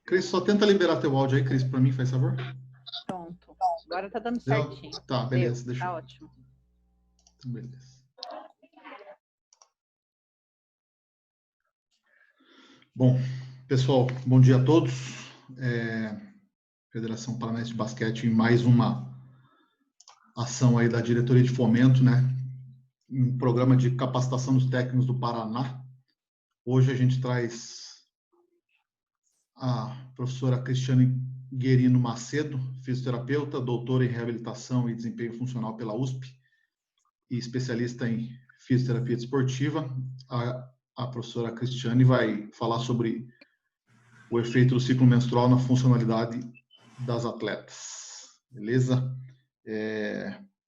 Cris, só tenta liberar teu áudio aí, Cris, para mim, faz favor. Pronto. Agora tá dando Deu? certinho. Tá, beleza. Deixa Tá eu... ótimo. Beleza. Bom, pessoal, bom dia a todos. Federação Paranaense de Basquete em mais uma ação aí da Diretoria de Fomento, né? Um programa de capacitação dos técnicos do Paraná. Hoje a gente traz a professora Cristiane Guerino Macedo, fisioterapeuta, doutora em reabilitação e desempenho funcional pela USP e especialista em fisioterapia desportiva. A professora Cristiane vai falar sobre o efeito do ciclo menstrual na funcionalidade das atletas. Beleza?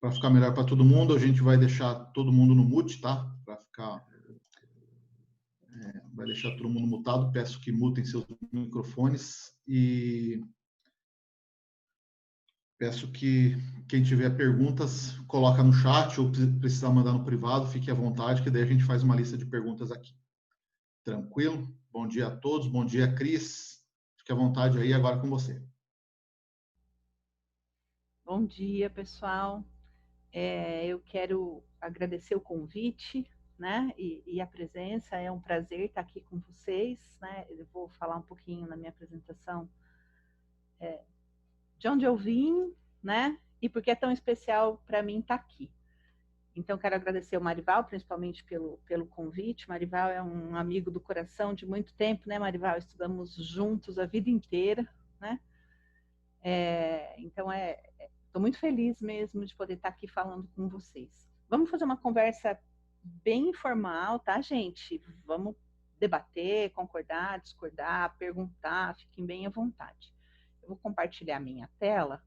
Para ficar melhor para todo mundo, a gente vai deixar todo mundo no mute, tá? Vai deixar todo mundo mutado. Peço que mutem seus microfones e peço que quem tiver perguntas, coloca no chat ou precisar mandar no privado, fique à vontade, que daí a gente faz uma lista de perguntas aqui. Tranquilo? Bom dia a todos. Bom dia, Cris. Fique à vontade aí, agora com você. Bom dia, pessoal. Eu quero agradecer o convite, né, e a presença. É um prazer estar aqui com vocês, né. Eu vou falar um pouquinho na minha apresentação de onde eu vim, né, e por que é tão especial para mim estar aqui. Então, quero agradecer o Marival, principalmente pelo convite. Marival é um amigo do coração de muito tempo, né, Marival? Estudamos juntos a vida inteira, né? Então, estou muito feliz mesmo de poder estar aqui falando com vocês. Vamos fazer uma conversa bem informal, tá, gente? Vamos debater, concordar, discordar, perguntar, fiquem bem à vontade. Eu vou compartilhar minha tela.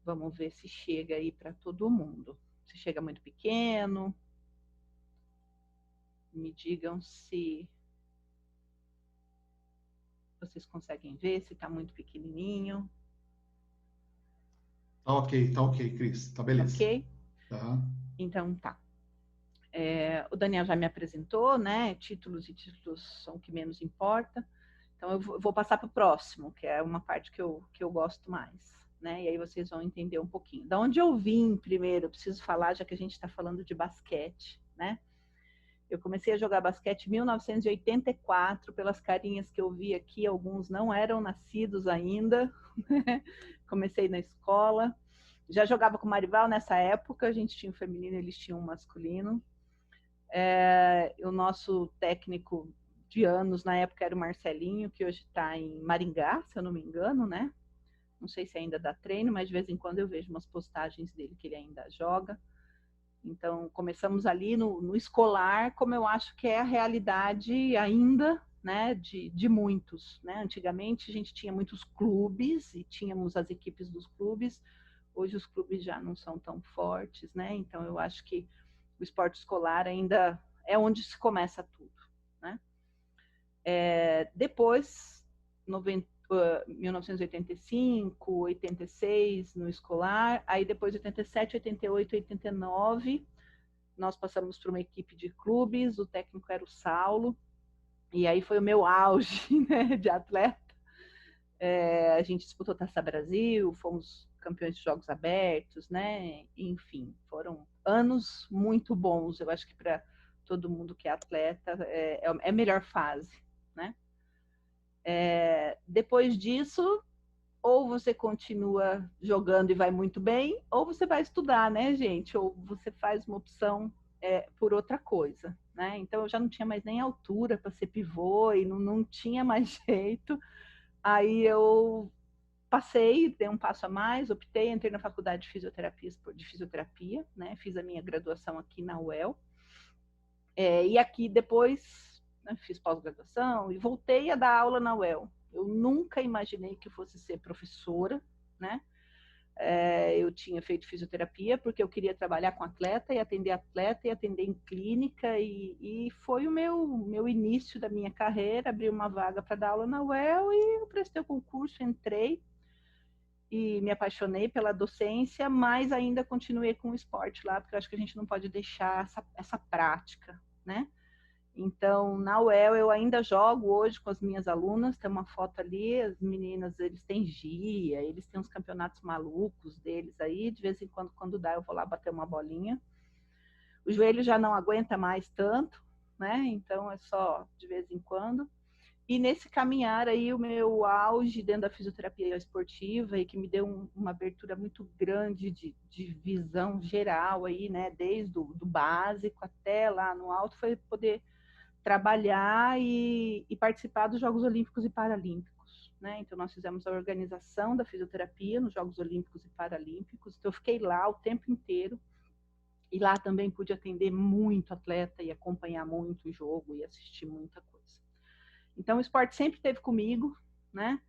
Vamos ver se chega aí para todo mundo. Se chega muito pequeno. Me digam se vocês conseguem ver, se está muito pequenininho. Tá ok, Cris. Tá beleza. Ok? Tá. Então tá. O Daniel já me apresentou, né? Títulos são o que menos importa. Então eu vou passar para o próximo, que é uma parte que eu gosto mais, né? E aí vocês vão entender um pouquinho. Da onde eu vim primeiro, eu preciso falar, já que a gente está falando de basquete, né? Eu comecei a jogar basquete em 1984, pelas carinhas que eu vi aqui, alguns não eram nascidos ainda. Comecei na escola. Já jogava com o Marival nessa época, a gente tinha o feminino, eles tinham o masculino. O nosso técnico de anos na época era o Marcelinho, que hoje está em Maringá, se eu não me engano, né? Não sei se ainda dá treino, mas de vez em quando eu vejo umas postagens dele que ele ainda joga. Então, começamos ali no escolar, como eu acho que é a realidade ainda, né, de muitos, né? Antigamente a gente tinha muitos clubes e tínhamos as equipes dos clubes. Hoje os clubes já não são tão fortes, né? Então eu acho que o esporte escolar ainda é onde se começa tudo, né? Depois, 1985, 86 no escolar, aí depois 87, 88, 89, nós passamos por uma equipe de clubes, o técnico era o Saulo, e aí foi o meu auge, né, de atleta. A gente disputou Taça Brasil, fomos campeões de jogos abertos, né? Enfim, foram anos muito bons. Eu acho que para todo mundo que é atleta é a melhor fase, né? Depois disso, ou você continua jogando e vai muito bem, ou você vai estudar, né, gente? Ou você faz uma opção por outra coisa, né? Então eu já não tinha mais nem altura para ser pivô e não tinha mais jeito. Aí eu passei, dei um passo a mais, optei, entrei na faculdade de fisioterapia, né? Fiz a minha graduação aqui na UEL. E aqui depois, né, fiz pós-graduação e voltei a dar aula na UEL. Eu nunca imaginei que eu fosse ser professora, né? Eu tinha feito fisioterapia porque eu queria trabalhar com atleta e atender em clínica, e foi o meu início da minha carreira. Abri uma vaga para dar aula na UEL e eu prestei o concurso, entrei e me apaixonei pela docência, mas ainda continuei com o esporte lá, porque eu acho que a gente não pode deixar essa prática, né? Então, na UEL eu ainda jogo hoje com as minhas alunas, tem uma foto ali, as meninas, eles têm GIA, eles têm uns campeonatos malucos deles aí, de vez em quando, quando dá, eu vou lá bater uma bolinha. O joelho já não aguenta mais tanto, né? Então é só de vez em quando. E nesse caminhar aí, o meu auge dentro da fisioterapia esportiva e que me deu uma abertura muito grande de visão geral aí, né? Desde do básico até lá no alto, foi poder trabalhar e participar dos Jogos Olímpicos e Paralímpicos, né? Então nós fizemos a organização da fisioterapia nos Jogos Olímpicos e Paralímpicos. Então eu fiquei lá o tempo inteiro. E lá também pude atender muito atleta e acompanhar muito o jogo e assistir muita coisa. Então, o esporte sempre esteve comigo, né?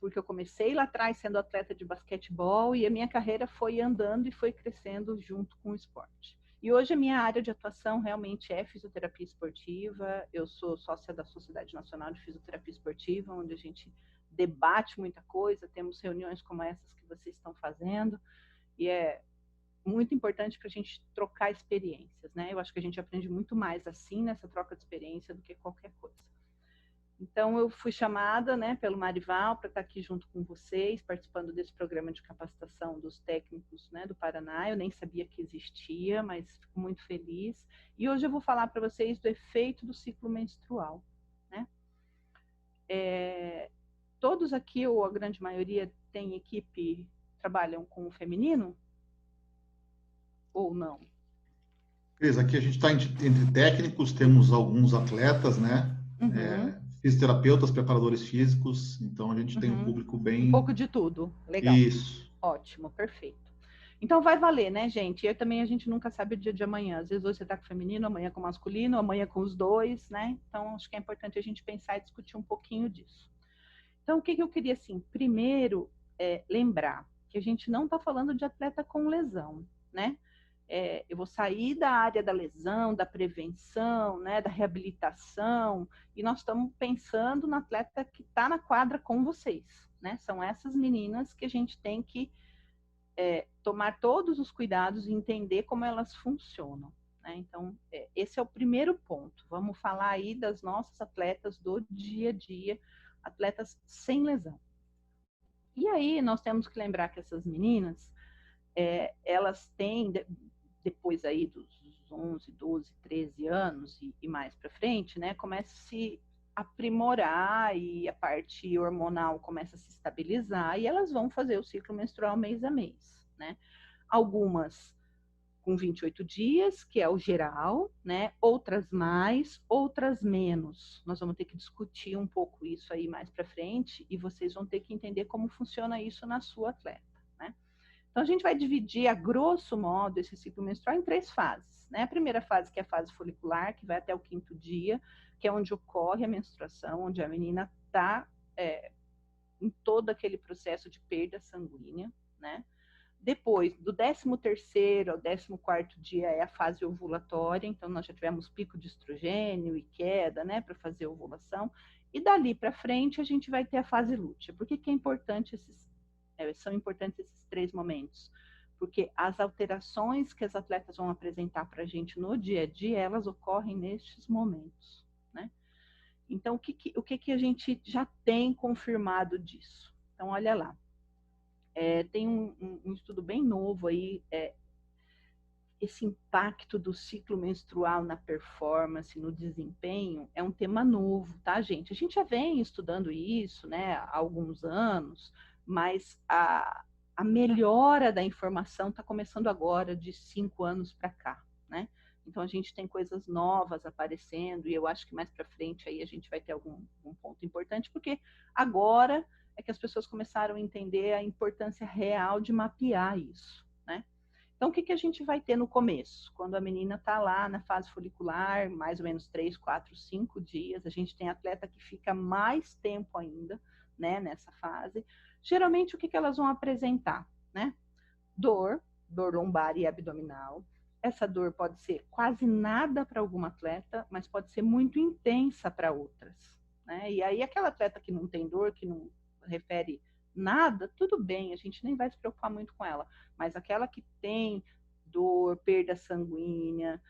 Porque eu comecei lá atrás sendo atleta de basquetebol e a minha carreira foi andando e foi crescendo junto com o esporte. E hoje a minha área de atuação realmente é fisioterapia esportiva. Eu sou sócia da Sociedade Nacional de Fisioterapia Esportiva, onde a gente debate muita coisa, temos reuniões como essas que vocês estão fazendo, e é muito importante para a gente trocar experiências, né? Eu acho que a gente aprende muito mais assim nessa troca de experiência do que qualquer coisa. Então, eu fui chamada, né, pelo Marival para estar aqui junto com vocês, participando desse programa de capacitação dos técnicos, né, do Paraná. Eu nem sabia que existia, mas fico muito feliz. E hoje eu vou falar para vocês do efeito do ciclo menstrual, né? Todos aqui, ou a grande maioria, tem equipe, trabalham com o feminino? Ou não? Cris, aqui a gente está entre técnicos, temos alguns atletas, né? Uhum. Fisioterapeutas, preparadores físicos, então a gente tem um Uhum. público Um bem... pouco de tudo. Legal. Isso. Ótimo, perfeito. Então vai valer, né, gente? E também a gente nunca sabe o dia de amanhã. Às vezes você está com o feminino, amanhã com o masculino, amanhã com os dois, né? Então acho que é importante a gente pensar e discutir um pouquinho disso. Então o que eu queria, assim, primeiro lembrar que a gente não está falando de atleta com lesão, né? Eu vou sair da área da lesão, da prevenção, né, da reabilitação, e nós estamos pensando na atleta que está na quadra com vocês, né? São essas meninas que a gente tem que tomar todos os cuidados e entender como elas funcionam, né? Então, esse é o primeiro ponto. Vamos falar aí das nossas atletas do dia a dia, atletas sem lesão. E aí nós temos que lembrar que essas meninas, elas têm, depois aí dos 11, 12, 13 anos e mais para frente, né, começa a se aprimorar e a parte hormonal começa a se estabilizar e elas vão fazer o ciclo menstrual mês a mês, né? Algumas com 28 dias, que é o geral, né? Outras mais, outras menos. Nós vamos ter que discutir um pouco isso aí mais para frente e vocês vão ter que entender como funciona isso na sua atleta, né? Então, a gente vai dividir, a grosso modo, esse ciclo menstrual em 3 fases, né? A primeira fase, que é a fase folicular, que vai até o 5º dia, que é onde ocorre a menstruação, onde a menina está em todo aquele processo de perda sanguínea, né? Depois, do 13º ao 14º dia é a fase ovulatória, então nós já tivemos pico de estrogênio e queda, né, para fazer a ovulação, e dali para frente a gente vai ter a fase lútea. Por que é importante são importantes esses 3 momentos? Porque as alterações que as atletas vão apresentar para a gente no dia a dia, elas ocorrem nestes momentos, né? Então, o que a gente já tem confirmado disso? Então, olha lá. Tem um estudo bem novo aí, esse impacto do ciclo menstrual na performance, no desempenho, é um tema novo, tá, gente? A gente já vem estudando isso, né, há alguns anos, mas a melhora da informação está começando agora, de 5 anos para cá, né? Então a gente tem coisas novas aparecendo e eu acho que mais para frente aí a gente vai ter algum ponto importante, porque agora é que as pessoas começaram a entender a importância real de mapear isso, né? Então, o que a gente vai ter no começo? Quando a menina está lá na fase folicular, mais ou menos 3, 4, 5 dias, a gente tem atleta que fica mais tempo ainda, né, nessa fase. Geralmente, o que elas vão apresentar, né? Dor lombar e abdominal. Essa dor pode ser quase nada para alguma atleta, mas pode ser muito intensa para outras, né? E aí, aquela atleta que não tem dor, que não refere nada, tudo bem, a gente nem vai se preocupar muito com ela. Mas aquela que tem dor, perda sanguínea,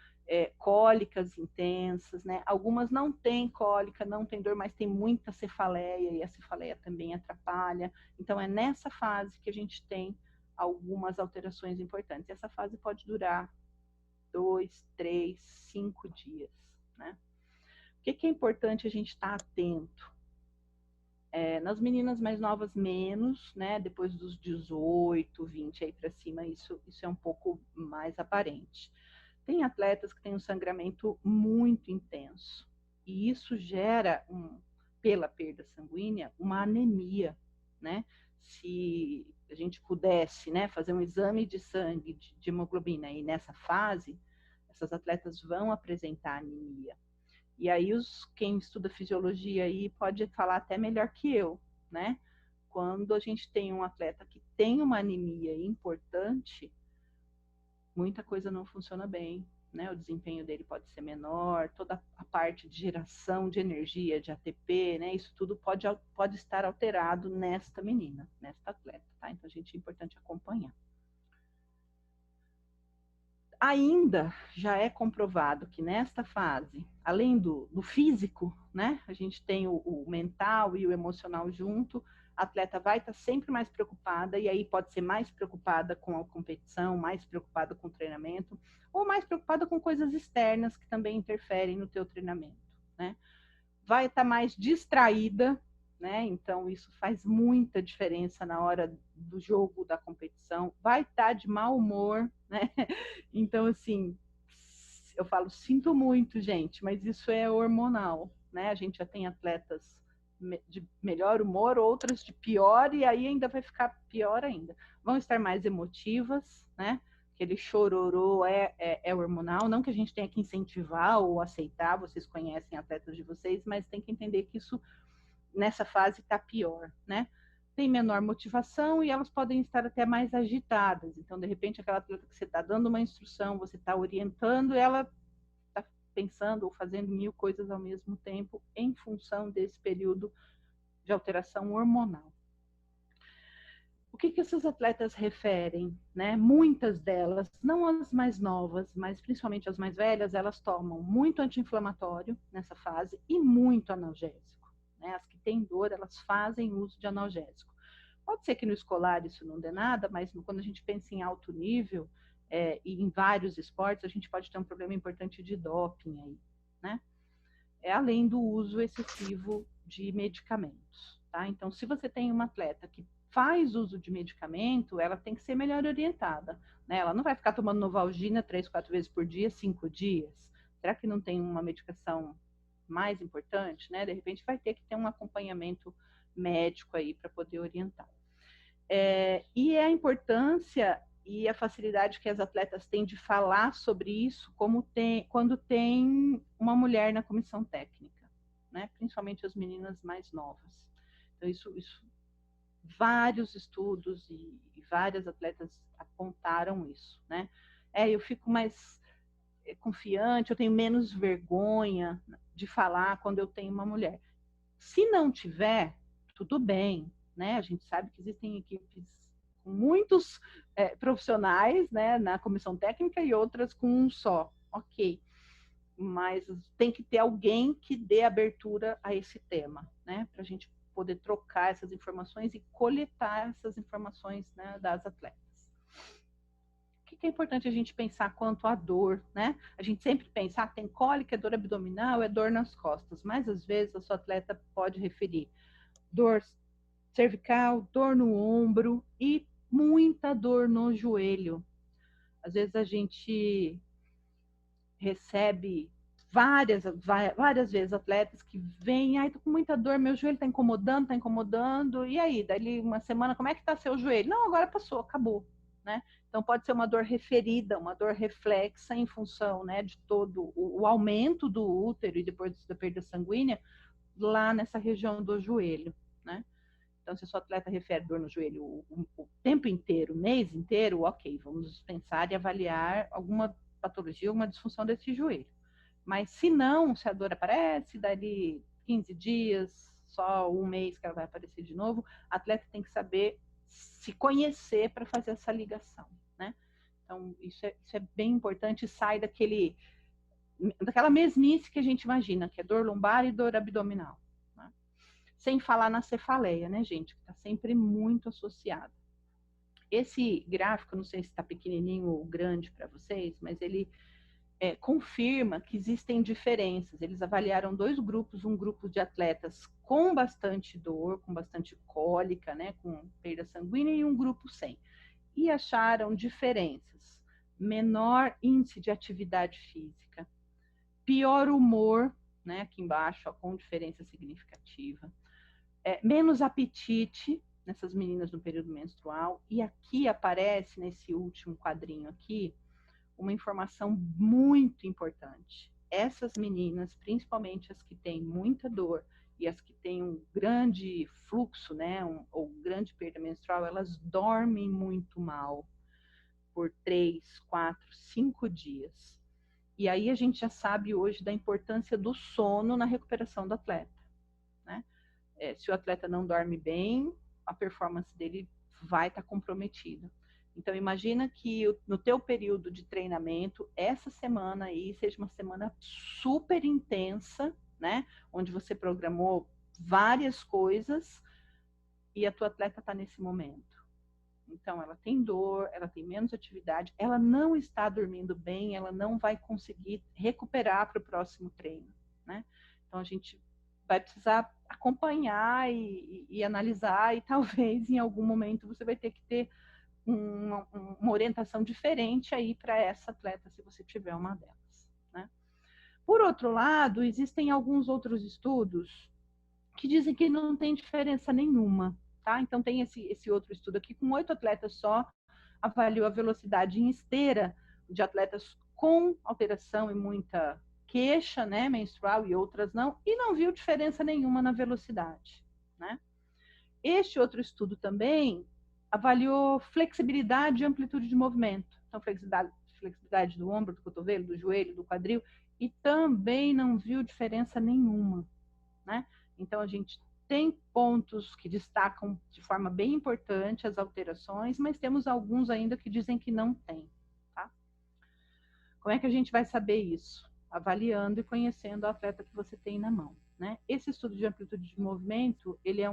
cólicas intensas, né? Algumas não têm cólica, não tem dor, mas tem muita cefaleia, e a cefaleia também atrapalha. Então, é nessa fase que a gente tem algumas alterações importantes. Essa fase pode durar 2, 3, 5 dias, né? O que é importante a gente estar atento? Nas meninas mais novas, menos, né? Depois dos 18, 20 aí para cima, isso é um pouco mais aparente. Tem atletas que têm um sangramento muito intenso, e isso gera, pela perda sanguínea, uma anemia, né? Se a gente pudesse, né, fazer um exame de sangue, de hemoglobina, e nessa fase, essas atletas vão apresentar anemia. E aí quem estuda fisiologia aí pode falar até melhor que eu, né? Quando a gente tem um atleta que tem uma anemia importante, muita coisa não funciona bem, né? O desempenho dele pode ser menor, toda a parte de geração de energia, de ATP, né? Isso tudo pode estar alterado nesta menina, nesta atleta, tá? Então, é importante acompanhar. Ainda já é comprovado que nesta fase, além do físico, né, a gente tem o mental e o emocional junto, a atleta vai estar sempre mais preocupada, e aí pode ser mais preocupada com a competição, mais preocupada com o treinamento, ou mais preocupada com coisas externas que também interferem no teu treinamento, né? Vai estar mais distraída, né? Então isso faz muita diferença na hora do jogo, da competição. Vai estar de mau humor, né? Então, assim, eu falo, sinto muito, gente, mas isso é hormonal, né? A gente já tem atletas de melhor humor, outras de pior, e aí ainda vai ficar pior ainda. Vão estar mais emotivas, né? Aquele chororô é hormonal, não que a gente tenha que incentivar ou aceitar, vocês conhecem atletas de vocês, mas tem que entender que isso, nessa fase, está pior, né? Tem menor motivação e elas podem estar até mais agitadas. Então, de repente, aquela atleta que você está dando uma instrução, você está orientando, ela está pensando ou fazendo 1000 coisas ao mesmo tempo em função desse período de alteração hormonal. O que essas atletas referem, né? Muitas delas, não as mais novas, mas principalmente as mais velhas, elas tomam muito anti-inflamatório nessa fase e muito analgésico, né? As que têm dor, elas fazem uso de analgésico. Pode ser que no escolar isso não dê nada, mas quando a gente pensa em alto nível, e em vários esportes, a gente pode ter um problema importante de doping aí, né? Além do uso excessivo de medicamentos, tá? Então, se você tem uma atleta que faz uso de medicamento, ela tem que ser melhor orientada, né? Ela não vai ficar tomando Novalgina 3, 4 vezes por dia, 5 dias. Será que não tem uma medicação mais importante, né? De repente vai ter que ter um acompanhamento médico aí para poder orientar. E a importância e a facilidade que as atletas têm de falar sobre isso, quando tem uma mulher na comissão técnica, né? Principalmente as meninas mais novas. Então, isso vários estudos e várias atletas apontaram isso, né? Eu fico mais confiante, eu tenho menos vergonha de falar quando eu tenho uma mulher. Se não tiver, tudo bem, né? A gente sabe que existem equipes com muitos profissionais, né, na comissão técnica e outras com um só, ok. Mas tem que ter alguém que dê abertura a esse tema, né, para a gente poder trocar essas informações e coletar essas informações, né, das atletas. O que é importante a gente pensar quanto à dor, né? A gente sempre pensa, tem cólica, é dor abdominal, é dor nas costas, mas às vezes a sua atleta pode referir dor cervical, dor no ombro e muita dor no joelho. Às vezes a gente recebe várias vezes atletas que vêm, tô com muita dor, meu joelho tá incomodando, e aí, dali uma semana, como é que tá seu joelho? Não, agora passou, acabou, né? Então pode ser uma dor referida, uma dor reflexa em função, né, de todo o aumento do útero e depois da perda sanguínea lá nessa região do joelho, né? Então, se a sua atleta refere dor no joelho o tempo inteiro, o mês inteiro, ok, vamos pensar e avaliar alguma patologia, alguma disfunção desse joelho. Mas se não, se a dor aparece, dali 15 dias, só um mês que ela vai aparecer de novo, a atleta tem que saber se conhecer para fazer essa ligação, né? Então, isso é bem importante, sai daquele daquela mesmice que a gente imagina, que é dor lombar e dor abdominal. Né? Sem falar na cefaleia, né, gente, que está sempre muito associada. Esse gráfico, não sei se está pequenininho ou grande para vocês, mas ele confirma que existem diferenças. Eles avaliaram 2 grupos, um grupo de atletas com bastante dor, com bastante cólica, né, com perda sanguínea, e um grupo sem. E acharam diferenças. Menor índice de atividade física, pior humor, né, aqui embaixo, ó, com diferença significativa, menos apetite nessas meninas no período menstrual, e aqui aparece, nesse último quadrinho aqui, uma informação muito importante. Essas meninas, principalmente as que têm muita dor e as que têm um grande fluxo, né, ou grande perda menstrual, elas dormem muito mal por 3, 4, 5 dias. E aí a gente já sabe hoje da importância do sono na recuperação do atleta. Né? Se o atleta não dorme bem, a performance dele vai estar comprometida. Então imagina que no teu período de treinamento, essa semana aí seja uma semana super intensa, né? Onde você programou várias coisas e a tua atleta está nesse momento. Então, ela tem dor, ela tem menos atividade, ela não está dormindo bem, ela não vai conseguir recuperar para o próximo treino, né? Então, a gente vai precisar acompanhar e analisar, e talvez em algum momento você vai ter que ter uma orientação diferente aí para essa atleta, se você tiver uma delas, né? Por outro lado, existem alguns outros estudos que dizem que não tem diferença nenhuma. Tá? Então, tem esse outro estudo aqui, com 8 atletas só, avaliou a velocidade em esteira de atletas com alteração e muita queixa, né, menstrual, e outras não, e não viu diferença nenhuma na velocidade. Né? Este outro estudo também avaliou flexibilidade e amplitude de movimento. Então, flexibilidade do ombro, do cotovelo, do joelho, do quadril, e também não viu diferença nenhuma. Né? Então, a gente tem pontos que destacam de forma bem importante as alterações, mas temos alguns ainda que dizem que não tem. Tá? Como é que a gente vai saber isso? Avaliando e conhecendo o atleta que você tem na mão. Né? Esse estudo de amplitude de movimento, ele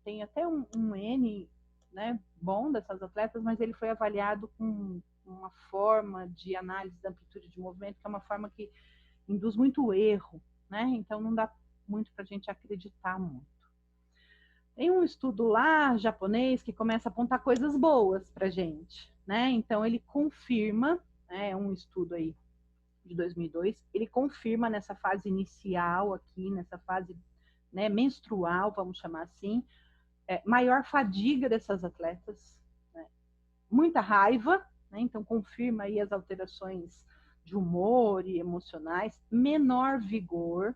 tem até um N, né, bom dessas atletas, mas ele foi avaliado com uma forma de análise da amplitude de movimento, que é uma forma que induz muito erro. Né? Então, não dá muito para a gente acreditar muito. Tem um estudo lá japonês que começa a apontar coisas boas para a gente, né? Então ele confirma, né, um estudo aí de 2002, ele confirma nessa fase inicial aqui, nessa fase, né, menstrual, vamos chamar assim, maior fadiga dessas atletas, né? Muita raiva, né? Então confirma aí as alterações de humor e emocionais, menor vigor.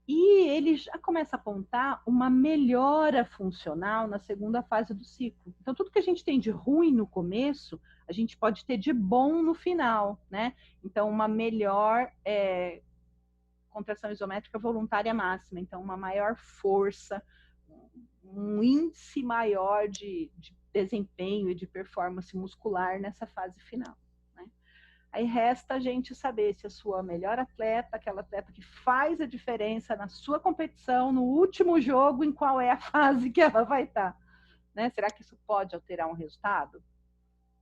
E ele já começa a apontar uma melhora funcional na segunda fase do ciclo. Então, tudo que a gente tem de ruim no começo, a gente pode ter de bom no final, né? Então, uma melhor contração isométrica voluntária máxima. Então, uma maior força, um índice maior de desempenho e de performance muscular nessa fase final. Aí resta a gente saber se a sua melhor atleta, aquela atleta que faz a diferença na sua competição, no último jogo, em qual é a fase que ela vai estar. Né? Será que isso pode alterar um resultado?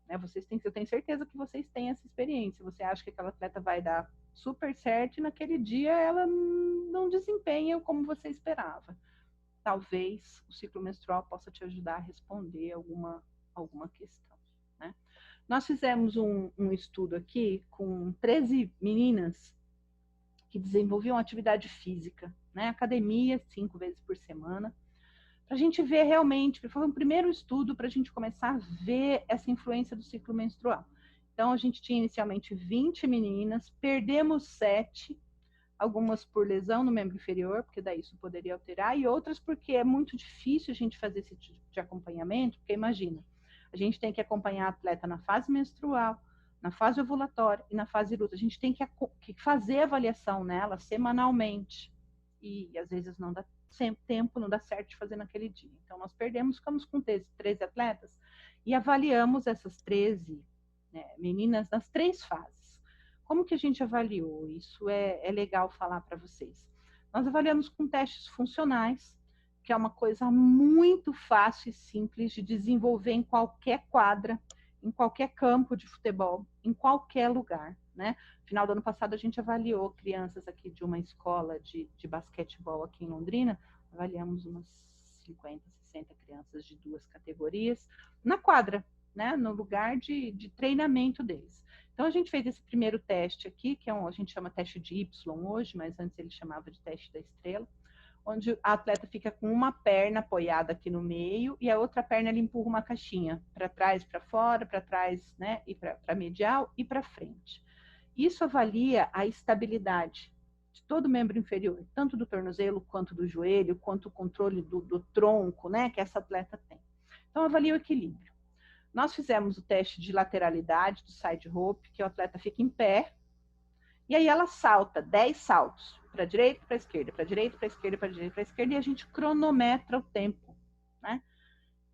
Né? Eu tenho certeza que vocês têm essa experiência. Você acha que aquela atleta vai dar super certo e naquele dia ela não desempenha como você esperava. Talvez o ciclo menstrual possa te ajudar a responder alguma questão. Né? Nós fizemos um estudo aqui com 13 meninas que desenvolviam atividade física, né? Academia, 5 vezes por semana, para a gente ver realmente, foi um primeiro estudo para a gente começar a ver essa influência do ciclo menstrual. Então, a gente tinha inicialmente 20 meninas, perdemos 7, algumas por lesão no membro inferior, porque daí isso poderia alterar, e outras porque é muito difícil a gente fazer esse tipo de acompanhamento, porque imagina, a gente tem que acompanhar a atleta na fase menstrual, na fase ovulatória e na fase luta. A gente tem que fazer avaliação nela semanalmente. E às vezes não dá tempo, não dá certo de fazer naquele dia. Então, nós ficamos com 13 atletas e avaliamos essas 13 meninas nas 3 fases. Como que a gente avaliou? Isso é legal falar para vocês. Nós avaliamos com testes funcionais, que é uma coisa muito fácil e simples de desenvolver em qualquer quadra, em qualquer campo de futebol, em qualquer lugar, né? No final do ano passado, a gente avaliou crianças aqui de uma escola de basquetebol aqui em Londrina, avaliamos umas 50, 60 crianças de 2 categorias, na quadra, né? No lugar de treinamento deles. Então, a gente fez esse primeiro teste aqui, que a gente chama teste de Y hoje, mas antes ele chamava de teste da estrela, onde a atleta fica com uma perna apoiada aqui no meio e a outra perna ele empurra uma caixinha para trás, para fora, para trás, né, e para medial e para frente. Isso avalia a estabilidade de todo o membro inferior, tanto do tornozelo quanto do joelho, quanto o controle do tronco, né, que essa atleta tem. Então, avalia o equilíbrio. Nós fizemos o teste de lateralidade do side rope, que o atleta fica em pé, e aí ela salta 10 saltos, para a direita, para a esquerda, para a direita, para a esquerda, para a direita, para a esquerda, e a gente cronometra o tempo, né?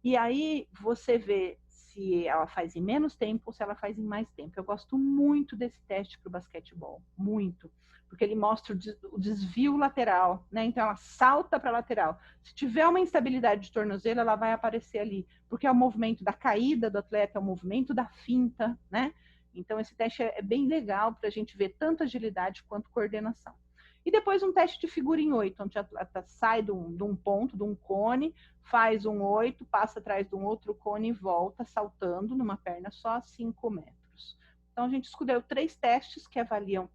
E aí você vê se ela faz em menos tempo ou se ela faz em mais tempo. Eu gosto muito desse teste para o basquetebol, muito, porque ele mostra o desvio lateral, né? Então ela salta para a lateral. Se tiver uma instabilidade de tornozelo, ela vai aparecer ali, porque é o movimento da caída do atleta, é o movimento da finta, né? Então esse teste é bem legal para a gente ver tanto agilidade quanto coordenação. E depois um teste de figura em 8, onde a atleta sai de um ponto, de um cone, faz um 8, passa atrás de um outro cone e volta, saltando numa perna só 5 metros. Então, a gente escolheu 3 testes que avaliam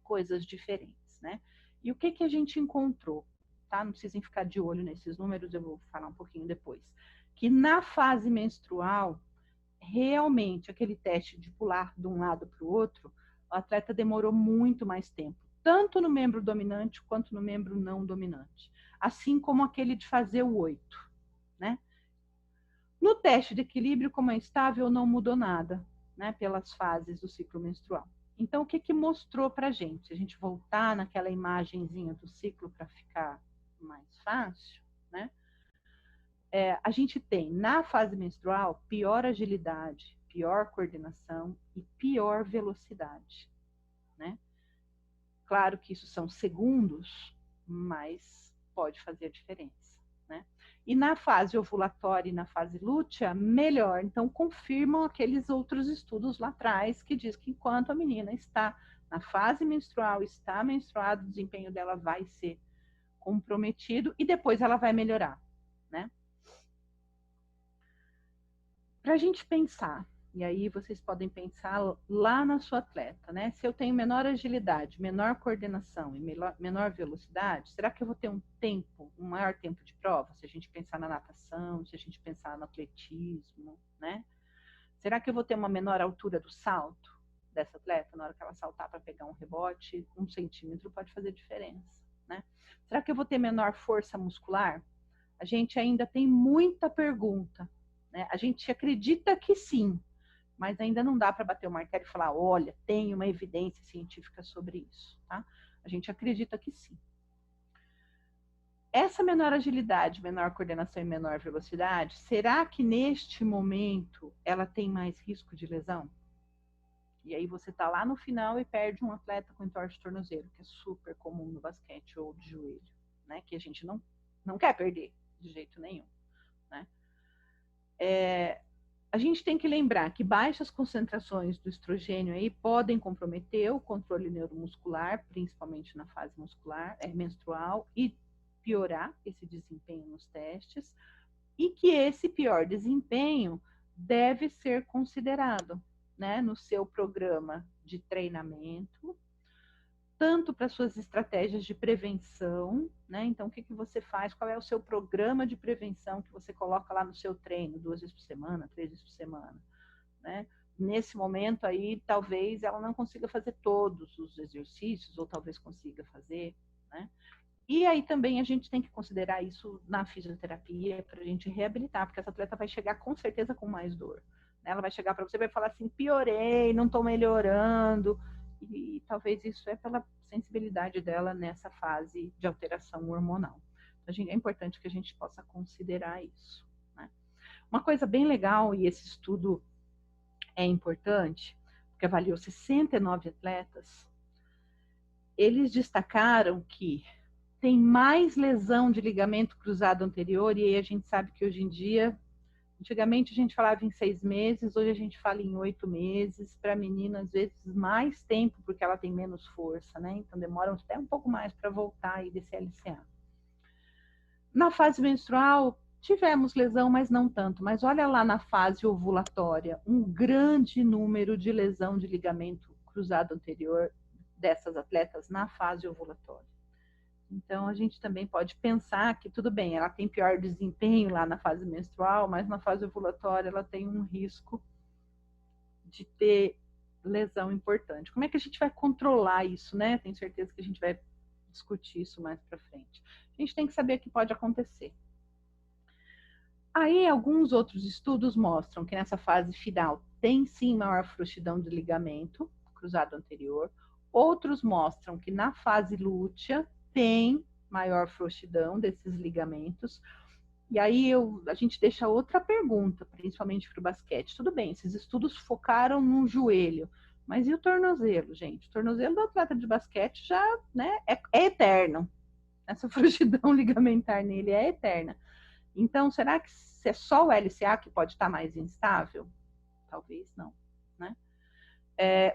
coisas diferentes, né? E o que a gente encontrou? Tá? Não precisem ficar de olho nesses números, eu vou falar um pouquinho depois. Que na fase menstrual, realmente, aquele teste de pular de um lado para o outro, o atleta demorou muito mais tempo, tanto no membro dominante quanto no membro não dominante. Assim como aquele de fazer o 8, né? No teste de equilíbrio, como é estável, não mudou nada, né? Pelas fases do ciclo menstrual. Então, o que mostrou para a gente? Se a gente voltar naquela imagenzinha do ciclo para ficar mais fácil, né? A gente tem, na fase menstrual, pior agilidade, pior coordenação e pior velocidade, né? Claro que isso são segundos, mas pode fazer a diferença, né? E na fase ovulatória e na fase lútea, melhor. Então, confirmam aqueles outros estudos lá atrás que diz que enquanto a menina está na fase menstrual, está menstruada, o desempenho dela vai ser comprometido e depois ela vai melhorar, né? Para a gente pensar, e aí vocês podem pensar lá na sua atleta, né? Se eu tenho menor agilidade, menor coordenação e menor velocidade, será que eu vou ter um maior tempo de prova? Se a gente pensar na natação, se a gente pensar no atletismo, né? Será que eu vou ter uma menor altura do salto dessa atleta? Na hora que ela saltar para pegar um rebote, 1 centímetro pode fazer diferença, né? Será que eu vou ter menor força muscular? A gente ainda tem muita pergunta, né? A gente acredita que sim, mas ainda não dá para bater o martelo e falar, olha, tem uma evidência científica sobre isso, tá? A gente acredita que sim. Essa menor agilidade, menor coordenação e menor velocidade, será que neste momento ela tem mais risco de lesão? E aí você está lá no final e perde um atleta com entorse de tornozelo, que é super comum no basquete ou de joelho, né? Que a gente não quer perder de jeito nenhum, né? A gente tem que lembrar que baixas concentrações do estrogênio aí podem comprometer o controle neuromuscular, principalmente na fase menstrual, e piorar esse desempenho nos testes, e que esse pior desempenho deve ser considerado, né, no seu programa de treinamento, tanto para suas estratégias de prevenção, né? Então, o que você faz? Qual é o seu programa de prevenção que você coloca lá no seu treino, 2 vezes por semana, 3 vezes por semana, né? Nesse momento aí, talvez ela não consiga fazer todos os exercícios, ou talvez consiga fazer, né? E aí também a gente tem que considerar isso na fisioterapia para a gente reabilitar, porque essa atleta vai chegar com certeza com mais dor. Ela vai chegar para você e vai falar assim, piorei, não estou melhorando. E talvez isso é pela sensibilidade dela nessa fase de alteração hormonal. Então, é importante que a gente possa considerar isso, né? Uma coisa bem legal, e esse estudo é importante, que avaliou 69 atletas, eles destacaram que tem mais lesão de ligamento cruzado anterior, e aí a gente sabe que hoje em dia, antigamente a gente falava em 6 meses, hoje a gente fala em 8 meses, para a menina às vezes mais tempo, porque ela tem menos força, né? Então demora até um pouco mais para voltar aí desse LCA. Na fase menstrual, tivemos lesão, mas não tanto. Mas olha lá na fase ovulatória, um grande número de lesão de ligamento cruzado anterior dessas atletas na fase ovulatória. Então, a gente também pode pensar que, tudo bem, ela tem pior desempenho lá na fase menstrual, mas na fase ovulatória ela tem um risco de ter lesão importante. Como é que a gente vai controlar isso, né? Tenho certeza que a gente vai discutir isso mais para frente. A gente tem que saber o que pode acontecer. Aí, alguns outros estudos mostram que nessa fase final tem sim maior frouxidão de ligamento cruzado anterior. Outros mostram que na fase lútea tem maior frouxidão desses ligamentos. E aí a gente deixa outra pergunta, principalmente para o basquete. Tudo bem, esses estudos focaram no joelho, mas e o tornozelo, gente? O tornozelo do atleta de basquete já, né, é eterno. Essa frouxidão ligamentar nele é eterna. Então, será que é só o LCA que pode estar mais instável? Talvez não, né?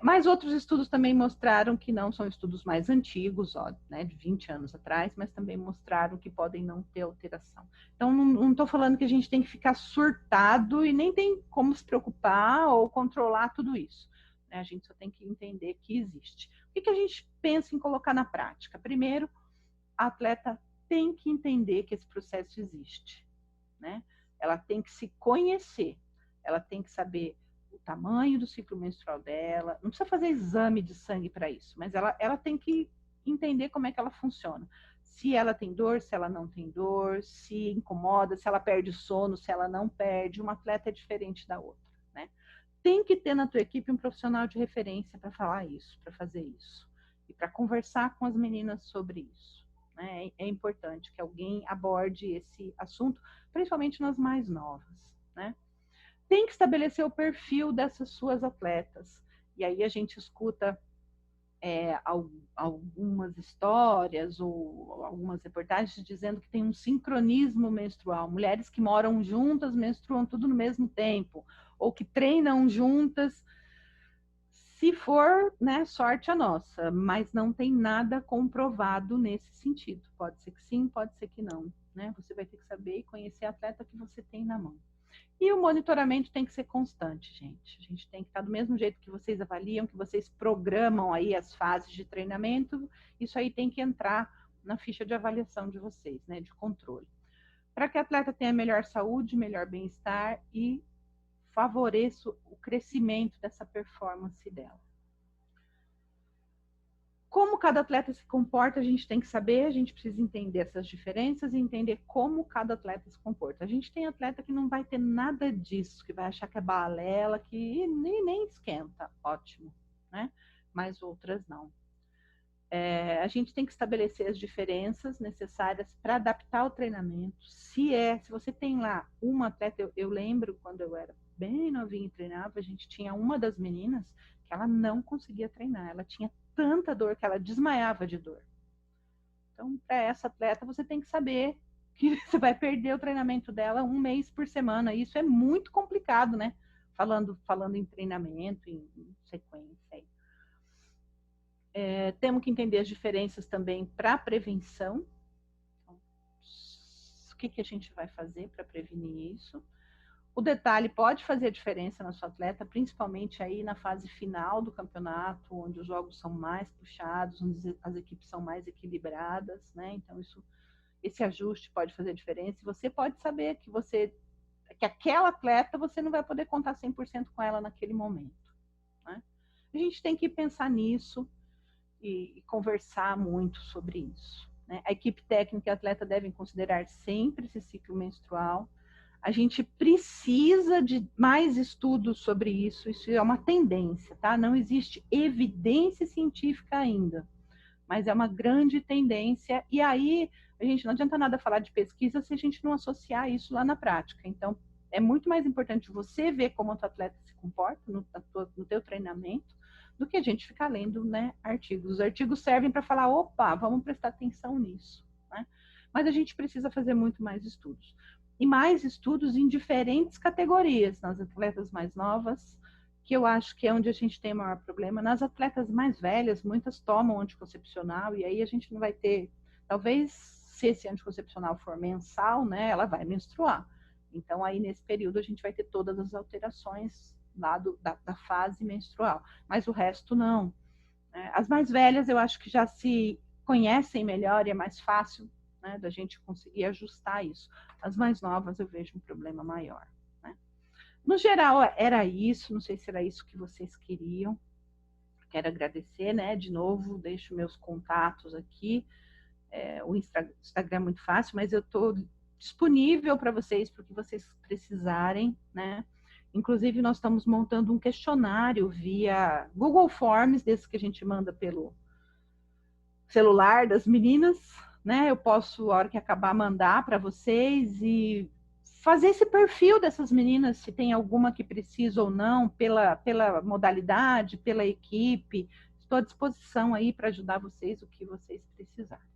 Mas outros estudos também mostraram que não, são estudos mais antigos, ó, né, de 20 anos atrás, mas também mostraram que podem não ter alteração. Então, não estou falando que a gente tem que ficar surtado e nem tem como se preocupar ou controlar tudo isso, né? A gente só tem que entender que existe. O que a gente pensa em colocar na prática? Primeiro, a atleta tem que entender que esse processo existe, né? Ela tem que se conhecer, ela tem que saber o tamanho do ciclo menstrual dela, não precisa fazer exame de sangue para isso, mas ela tem que entender como é que ela funciona. Se ela tem dor, se ela não tem dor, se incomoda, se ela perde sono, se ela não perde. Uma atleta é diferente da outra, né? Tem que ter na tua equipe um profissional de referência para falar isso, para fazer isso, e para conversar com as meninas sobre isso, né? É importante que alguém aborde esse assunto, principalmente nas mais novas, né? Tem que estabelecer o perfil dessas suas atletas. E aí a gente escuta algumas histórias ou algumas reportagens dizendo que tem um sincronismo menstrual. Mulheres que moram juntas menstruam tudo no mesmo tempo, ou que treinam juntas. Se for, né, sorte a nossa, mas não tem nada comprovado nesse sentido. Pode ser que sim, pode ser que não, né? Você vai ter que saber e conhecer a atleta que você tem na mão. E o monitoramento tem que ser constante, gente. A gente tem que estar do mesmo jeito que vocês avaliam, que vocês programam aí as fases de treinamento, isso aí tem que entrar na ficha de avaliação de vocês, né, de controle. Para que a atleta tenha melhor saúde, melhor bem-estar e favoreça o crescimento dessa performance dela. Como cada atleta se comporta, a gente tem que saber, a gente precisa entender essas diferenças e entender como cada atleta se comporta. A gente tem atleta que não vai ter nada disso, que vai achar que é balela, que nem esquenta, ótimo, né? Mas outras não. A gente tem que estabelecer as diferenças necessárias para adaptar o treinamento. Se você tem lá uma atleta, eu lembro quando eu era bem novinha e treinava, a gente tinha uma das meninas que ela não conseguia treinar, ela tinha tanta dor que ela desmaiava de dor. Então, para essa atleta, você tem que saber que você vai perder o treinamento dela 1 mês por semana. Isso é muito complicado, né? Falando em treinamento, em sequência. Temos que entender as diferenças também para prevenção. Então, o que a gente vai fazer para prevenir isso? O detalhe pode fazer a diferença na sua atleta, principalmente aí na fase final do campeonato, onde os jogos são mais puxados, onde as equipes são mais equilibradas, né? Então, esse ajuste pode fazer a diferença. E você pode saber que aquela atleta você não vai poder contar 100% com ela naquele momento, né? A gente tem que pensar nisso e conversar muito sobre isso, né? A equipe técnica e a atleta devem considerar sempre esse ciclo menstrual. A gente precisa de mais estudos sobre isso é uma tendência, tá? Não existe evidência científica ainda, mas é uma grande tendência, e aí a gente não adianta nada falar de pesquisa se a gente não associar isso lá na prática. Então, é muito mais importante você ver como o teu atleta se comporta no teu treinamento, do que a gente ficar lendo, né, artigos. Os artigos servem para falar, opa, vamos prestar atenção nisso, né? Mas a gente precisa fazer muito mais estudos. E mais estudos em diferentes categorias, nas atletas mais novas, que eu acho que é onde a gente tem o maior problema. Nas atletas mais velhas, muitas tomam anticoncepcional, e aí a gente não vai ter, talvez, se esse anticoncepcional for mensal, né, ela vai menstruar. Então, aí, nesse período, a gente vai ter todas as alterações lá da fase menstrual. Mas o resto, não. As mais velhas, eu acho que já se conhecem melhor e é mais fácil, né, da gente conseguir ajustar isso. As mais novas, eu vejo um problema maior, né? No geral, era isso. Não sei se era isso que vocês queriam. Quero agradecer, né? De novo, deixo meus contatos aqui. O Instagram é muito fácil, mas eu estou disponível para vocês, para o que vocês precisarem, né? Inclusive, nós estamos montando um questionário via Google Forms, desse que a gente manda pelo celular das meninas, né? Eu posso, a hora que acabar, mandar para vocês e fazer esse perfil dessas meninas, se tem alguma que precisa ou não, pela modalidade, pela equipe. Estou à disposição aí para ajudar vocês, o que vocês precisarem.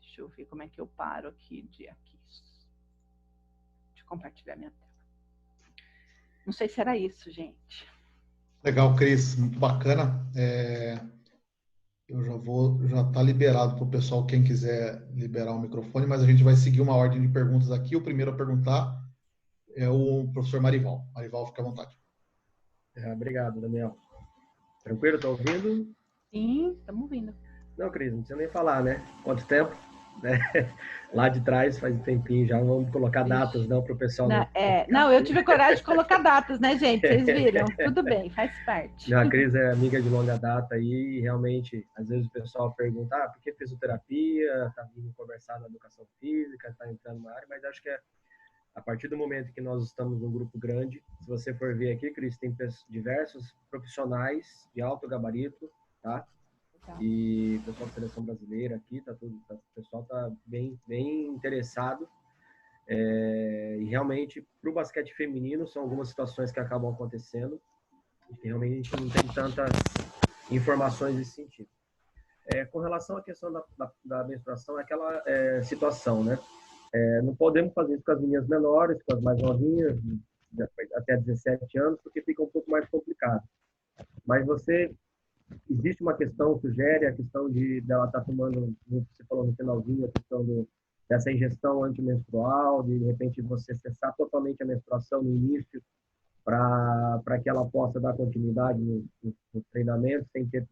Deixa eu ver como é que eu paro aqui de compartilhar minha tela. Não sei se era isso, gente. Legal, Cris, muito bacana. Eu já está liberado para o pessoal, quem quiser liberar o microfone, mas a gente vai seguir uma ordem de perguntas aqui. O primeiro a perguntar é o professor Marival. Marival, fica à vontade. Obrigado, Daniel. Tranquilo? Tá ouvindo? Sim, estamos ouvindo. Não, Cris, não precisa nem falar, né? Quanto tempo? Né? Lá de trás, faz um tempinho já, não vamos colocar datas não para o pessoal. Não, eu tive coragem de colocar datas, né, gente? Vocês viram? Tudo bem, faz parte. Não, a Cris é amiga de longa data aí, e realmente, às vezes o pessoal pergunta, por que fisioterapia? Está vindo conversar na educação física, está entrando na área, mas acho que a partir do momento que nós estamos num grupo grande, se você for ver aqui, Cris, tem diversos profissionais de alto gabarito, tá? E o pessoal da seleção brasileira aqui, o pessoal está bem interessado. E realmente, para o basquete feminino, são algumas situações que acabam acontecendo e realmente a gente não tem tantas informações nesse sentido. Com relação à questão da menstruação, é aquela situação, né? Não podemos fazer isso com as meninas menores, com as mais novinhas, até 17 anos, porque fica um pouco mais complicado. Mas existe uma questão, sugere a questão dela estar tomando, você falou no finalzinho, a questão dessa ingestão antimenstrual, de repente você cessar totalmente a menstruação no início, para que ela possa dar continuidade no treinamento, sem ter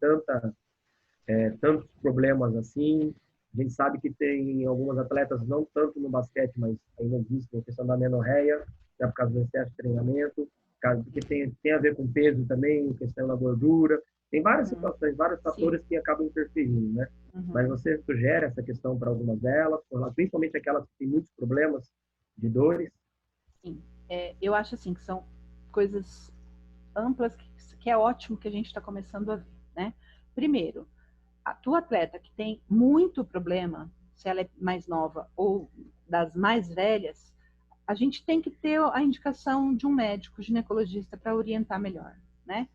tantos problemas assim. A gente sabe que tem algumas atletas, não tanto no basquete, mas ainda existe a questão da menorreia, né, por causa do excesso de treinamento, porque tem a ver com peso também, questão da gordura. Tem várias situações, vários fatores que acabam interferindo, né? Mas você sugere essa questão para algumas delas, principalmente aquelas que têm muitos problemas de dores? Sim. Eu acho assim que são coisas amplas que é ótimo que a gente está começando a ver, né? Primeiro, a tua atleta que tem muito problema, se ela é mais nova ou das mais velhas, a gente tem que ter a indicação de um médico ginecologista para orientar melhor, né?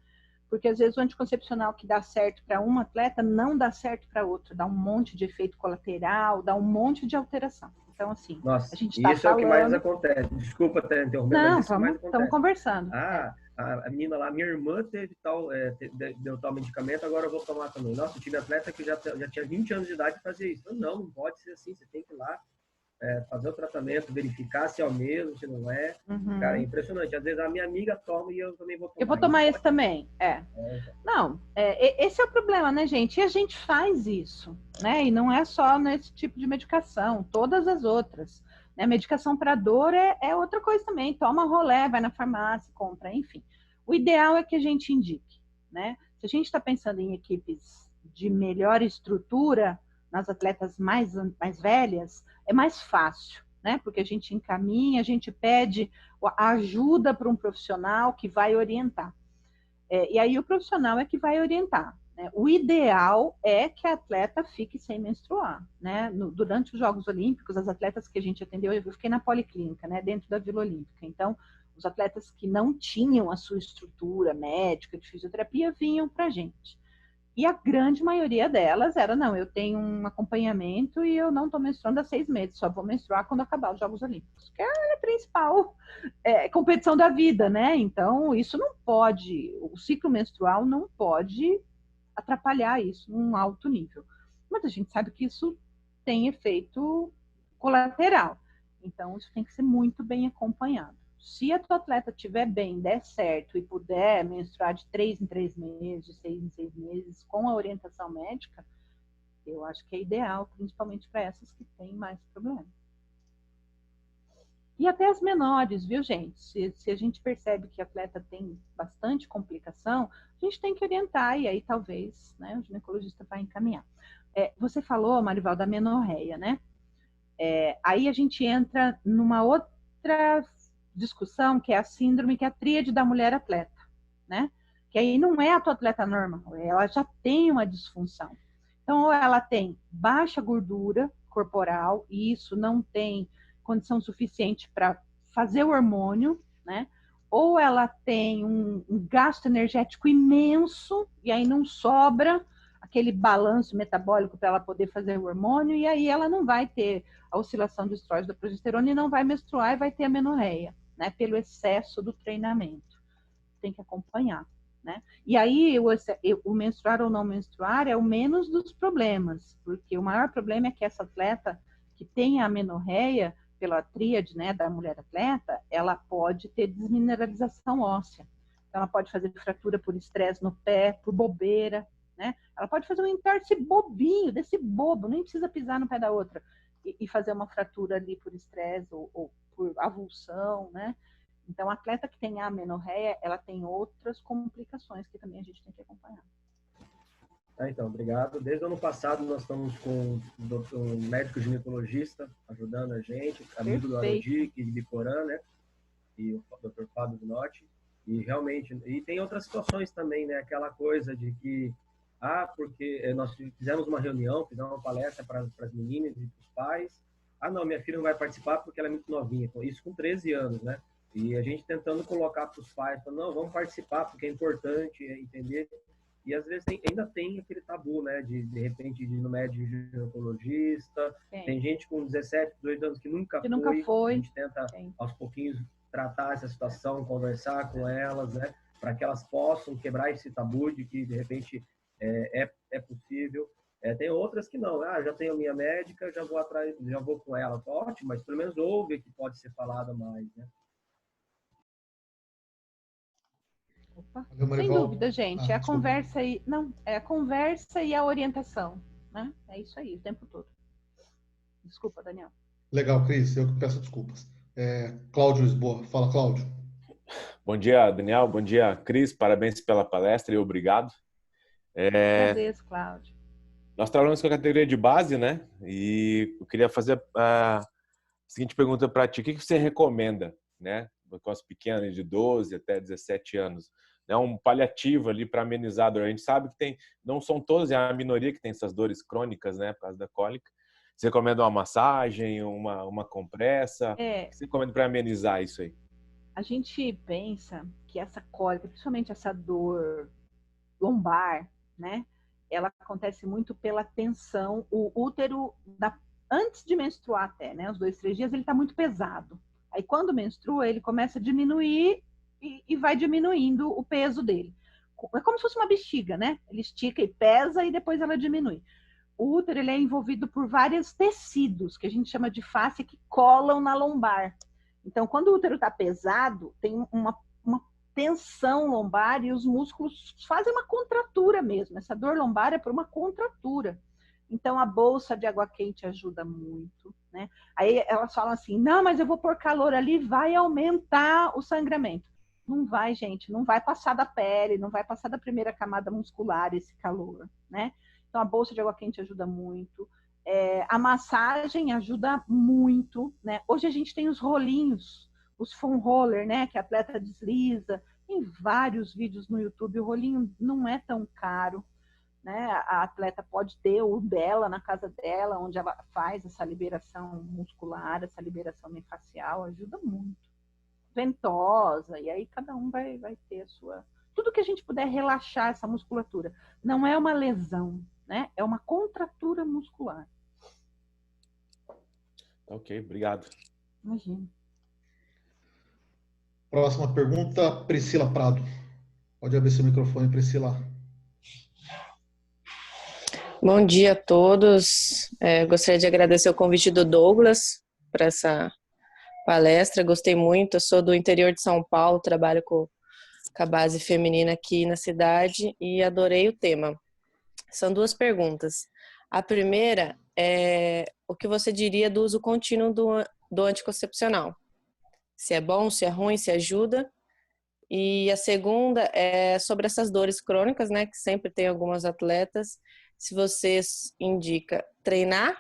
Porque às vezes o anticoncepcional que dá certo para uma atleta não dá certo para outra, dá um monte de efeito colateral, dá um monte de alteração. Então, assim, nossa, a gente está isso falando... é o que mais acontece. Desculpa até interromper, não, mas isso mais acontece. Estamos conversando. A menina lá, minha irmã teve deu tal medicamento, agora eu vou tomar também. Nossa, eu tive atleta que já tinha 20 anos de idade e fazia isso. Não pode ser assim, você tem que ir lá fazer o tratamento, verificar se é o mesmo, se não é. Cara, é impressionante. Às vezes a minha amiga toma e eu também vou tomar. Eu vou tomar esse também, Não, esse é o problema, né, gente? E a gente faz isso, né? E não é só nesse tipo de medicação, todas as outras. Né? Medicação para dor é outra coisa também. Toma rolé, vai na farmácia, compra, enfim. O ideal é que a gente indique, né? Se a gente está pensando em equipes de melhor estrutura, nas atletas mais velhas, é mais fácil, né? Porque a gente encaminha, a gente pede a ajuda para um profissional que vai orientar. E aí o profissional é que vai orientar. Né? O ideal é que a atleta fique sem menstruar. Né? Durante os Jogos Olímpicos, as atletas que a gente atendeu, eu fiquei na Policlínica, né? Dentro da Vila Olímpica. Então, Os atletas que não tinham a sua estrutura médica de fisioterapia vinham para a gente. E a grande maioria delas era, não, eu tenho um acompanhamento e eu não estou menstruando há 6 meses, só vou menstruar quando acabar os Jogos Olímpicos, que é a principal competição da vida, né? Então, isso não pode, o ciclo menstrual não pode atrapalhar isso num alto nível. Mas a gente sabe que isso tem efeito colateral. Então, isso tem que ser muito bem acompanhado. Se a tua atleta estiver bem, der certo e puder menstruar de 3 em 3 meses, de 6 em 6 meses, com a orientação médica, eu acho que é ideal, principalmente para essas que têm mais problemas. E até as menores, viu, gente? Se a gente percebe que a atleta tem bastante complicação, a gente tem que orientar e aí talvez, né, o ginecologista vai encaminhar. Você falou, Marival, da menorreia, né? Aí a gente entra numa outra discussão, que é a síndrome, que é a tríade da mulher atleta, né? Que aí não é a tua atleta normal, ela já tem uma disfunção. Então, ou ela tem baixa gordura corporal, e isso não tem condição suficiente para fazer o hormônio, né? Ou ela tem um gasto energético imenso, e aí não sobra aquele balanço metabólico para ela poder fazer o hormônio, e aí ela não vai ter a oscilação de estrógeno da progesterona e não vai menstruar e vai ter amenorreia, né? Pelo excesso do treinamento. Tem que acompanhar, né? E aí o menstruar ou não menstruar é o menos dos problemas, porque o maior problema é que essa atleta que tem a amenorreia, pela tríade, né, da mulher atleta, ela pode ter desmineralização óssea. Então, ela pode fazer fratura por estresse no pé, por bobeira, né? Ela pode fazer um entorse bobinho, desse bobo, nem precisa pisar no pé da outra, e fazer uma fratura ali por estresse ou por avulsão, né? Então, a atleta que tem a amenorreia, ela tem outras complicações que também a gente tem que acompanhar. Então, obrigado. Desde o ano passado, nós estamos com um médico ginecologista ajudando a gente, amigo do Arodic, de Biporã, né? E o Dr. Fábio Vinotti. E realmente, e tem outras situações também, né? Aquela coisa de que, porque nós fizemos uma reunião, fizemos uma palestra para as meninas e para os pais. Não, minha filha não vai participar porque ela é muito novinha. Isso com 13 anos, né? E a gente tentando colocar para os pais, falando, não, vamos participar porque é importante entender. E às vezes ainda tem aquele tabu, né? De repente, ir no médico ginecologista. Tem gente com 17, 18 anos que nunca foi. A gente tenta, aos pouquinhos, tratar essa situação, conversar com elas, né? Para que elas possam quebrar esse tabu de que, de repente, é possível. Tem outras que não. Já tenho a minha médica, já vou atrás, já vou com ela. Ótimo, mas pelo menos ouve que pode ser falado mais, né? Opa. Sem dúvida, gente. É a conversa e é a conversa e a orientação, né? É isso aí, o tempo todo. Desculpa, Daniel. Legal, Cris. Eu que peço desculpas. Cláudio Lisboa. Fala, Cláudio. Bom dia, Daniel. Bom dia, Cris. Parabéns pela palestra e obrigado. Agradeço, Cláudio. Nós trabalhamos com a categoria de base, né? E eu queria fazer a seguinte pergunta para ti. O que você recomenda, né? Com as pequenas de 12 até 17 anos. É um paliativo ali para amenizar a dor. A gente sabe que não são todas, é a minoria que tem essas dores crônicas, né? Por causa da cólica. Você recomenda uma massagem, uma compressa? O que você recomenda para amenizar isso aí? A gente pensa que essa cólica, principalmente essa dor lombar, né? Ela acontece muito pela tensão. O útero, antes de menstruar até, né? Os 2, 3 dias, ele está muito pesado. Aí quando menstrua, ele começa a diminuir e vai diminuindo o peso dele. É como se fosse uma bexiga, né? Ele estica e pesa e depois ela diminui. O útero, ele é envolvido por vários tecidos, que a gente chama de fáscia, que colam na lombar. Então, quando o útero está pesado, tem uma tensão lombar e os músculos fazem uma contratura mesmo. Essa dor lombar é por uma contratura. Então, a bolsa de água quente ajuda muito, né? Aí elas falam assim, não, mas eu vou pôr calor ali, vai aumentar o sangramento. Não vai, gente, não vai passar da pele, não vai passar da primeira camada muscular esse calor, né? Então, a bolsa de água quente ajuda muito. A massagem ajuda muito, né? Hoje a gente tem os rolinhos, os foam roller, né? Que a atleta desliza. Tem vários vídeos no YouTube. O rolinho não é tão caro, né? A atleta pode ter o dela na casa dela, onde ela faz essa liberação muscular, essa liberação miofascial, ajuda muito. ventosa, e aí cada um vai ter a sua... Tudo que a gente puder relaxar essa musculatura. Não é uma lesão, né? É uma contratura muscular. Ok, obrigado. Imagina. Próxima pergunta, Priscila Prado. Pode abrir seu microfone, Priscila. Bom dia a todos. Gostaria de agradecer o convite do Douglas para essa palestra. Gostei muito. Eu sou do interior de São Paulo, trabalho com a base feminina aqui na cidade e adorei o tema. São duas perguntas. A primeira é o que você diria do uso contínuo do anticoncepcional? Se é bom, se é ruim, se ajuda? E a segunda é sobre essas dores crônicas, né, que sempre tem algumas atletas. Se você indica treinar,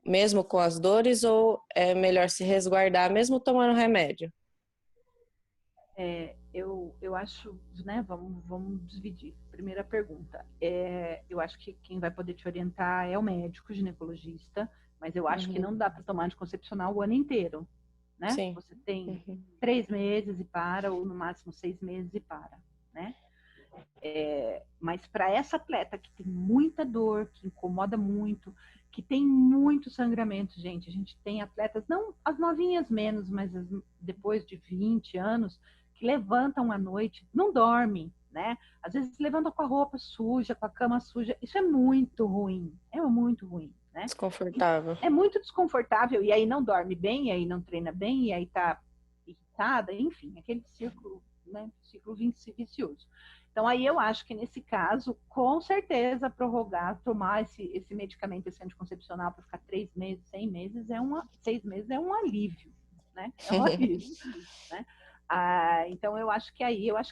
mesmo com as dores, ou é melhor se resguardar, mesmo tomando remédio? Eu acho, né, vamos dividir. Primeira pergunta. Eu acho que quem vai poder te orientar é o médico, o ginecologista, mas eu acho que não dá para tomar anticoncepcional o ano inteiro, né? Sim. Você tem 3 meses e para, ou no máximo 6 meses e para, né? Mas para essa atleta que tem muita dor, que incomoda muito, que tem muito sangramento, gente, a gente tem atletas, não as novinhas menos, mas depois de 20 anos, que levantam à noite, não dormem, né? Às vezes levantam com a roupa suja, com a cama suja, isso é muito ruim, né? Desconfortável. É muito desconfortável, e aí não dorme bem, e aí não treina bem, e aí tá irritada, enfim, aquele círculo, né? Ciclo vicioso. Então, aí eu acho que nesse caso, com certeza, prorrogar, tomar esse medicamento, esse anticoncepcional para ficar 3 meses, 6 meses, 6 meses é um alívio, né? É um alívio, né? Então, eu acho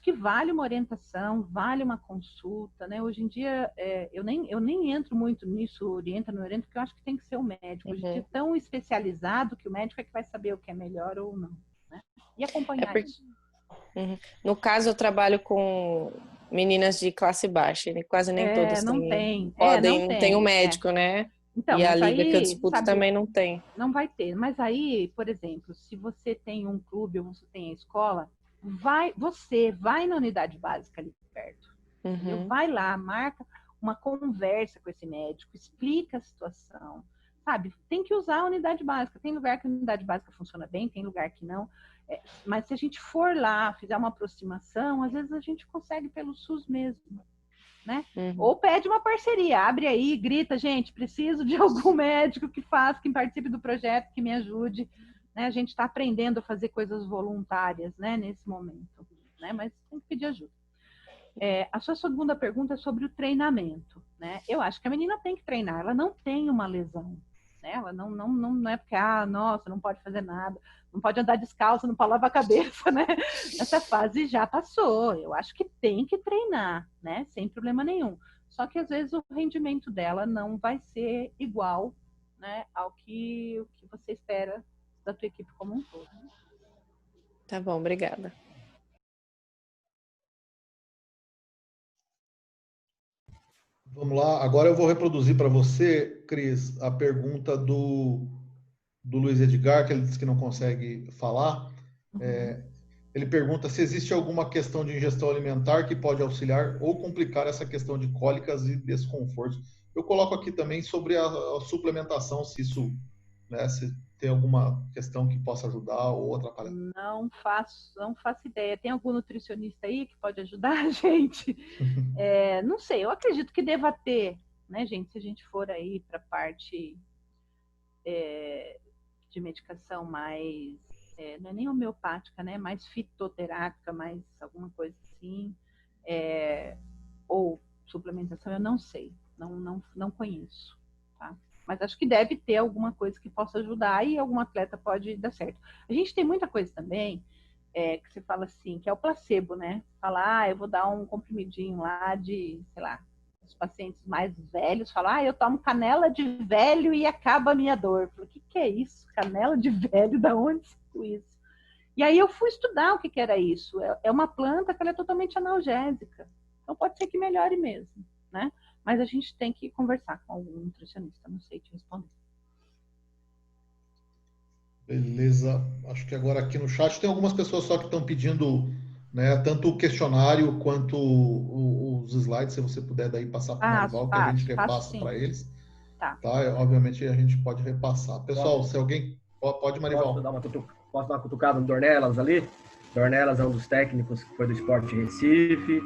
que vale uma orientação, vale uma consulta, né? Hoje em dia, eu nem entro muito nisso, orienta, não orienta, porque eu acho que tem que ser o médico. Hoje em dia é tão especializado que o médico é que vai saber o que é melhor ou não, né? E acompanhar isso. No caso, eu trabalho com meninas de classe baixa, e quase nem todas não tem um médico, né? Então, e a mas liga aí, que eu disputo sabe, também não tem. Não vai ter. Mas aí, por exemplo, se você tem um clube ou você tem a escola, você vai na unidade básica ali perto. Vai lá, marca uma conversa com esse médico, explica a situação. Sabe, tem que usar a unidade básica. Tem lugar que a unidade básica funciona bem, tem lugar que não. Mas se a gente for lá, fizer uma aproximação, às vezes a gente consegue pelo SUS mesmo, né? Ou pede uma parceria, abre aí, grita, gente, preciso de algum médico que participe do projeto, que me ajude, né? A gente está aprendendo a fazer coisas voluntárias, né, nesse momento, né? Mas tem que pedir ajuda. A sua segunda pergunta é sobre o treinamento, né? Eu acho que a menina tem que treinar, ela não tem uma lesão, né? Ela não é porque, nossa, não pode fazer nada, não pode andar descalço, não pode lavar a cabeça, né? Essa fase já passou. Eu acho que tem que treinar, né? Sem problema nenhum. Só que às vezes o rendimento dela não vai ser igual, né, ao que você espera da tua equipe como um todo. Tá bom, obrigada. Vamos lá. Agora eu vou reproduzir para você, Cris, a pergunta do Luiz Edgar, que ele disse que não consegue falar. Ele pergunta se existe alguma questão de ingestão alimentar que pode auxiliar ou complicar essa questão de cólicas e desconfortos. Eu coloco aqui também sobre a suplementação, se isso, né, se tem alguma questão que possa ajudar ou atrapalhar. Não faço ideia. Tem algum nutricionista aí que pode ajudar a gente? Não sei, eu acredito que deva ter, né, gente? Se a gente for aí para a parte de medicação mais, não é nem homeopática, né? Mais fitoterápica, mais alguma coisa assim, ou suplementação, eu não sei, não conheço, tá? Mas acho que deve ter alguma coisa que possa ajudar e algum atleta pode dar certo. A gente tem muita coisa também que você fala assim, que é o placebo, né? Falar, eu vou dar um comprimidinho lá de, sei lá, os pacientes mais velhos falam, eu tomo canela de velho e acaba a minha dor. Eu falo, o que é isso? Canela de velho? Da onde saiu isso? E aí eu fui estudar o que era isso. É uma planta que ela é totalmente analgésica. Então pode ser que melhore mesmo, né? Mas a gente tem que conversar com algum nutricionista, não sei te responder. Beleza. Acho que agora aqui no chat tem algumas pessoas só que estão pedindo, né, tanto o questionário quanto os slides, se você puder daí passar para o Marival, que a gente Passo repassa para sim. eles. Tá. Tá? Obviamente a gente pode repassar. Pessoal, se alguém... Pode, Marival. Posso dar uma cutucada no Dornelas ali? Dornelas é um dos técnicos que foi do Sport Recife.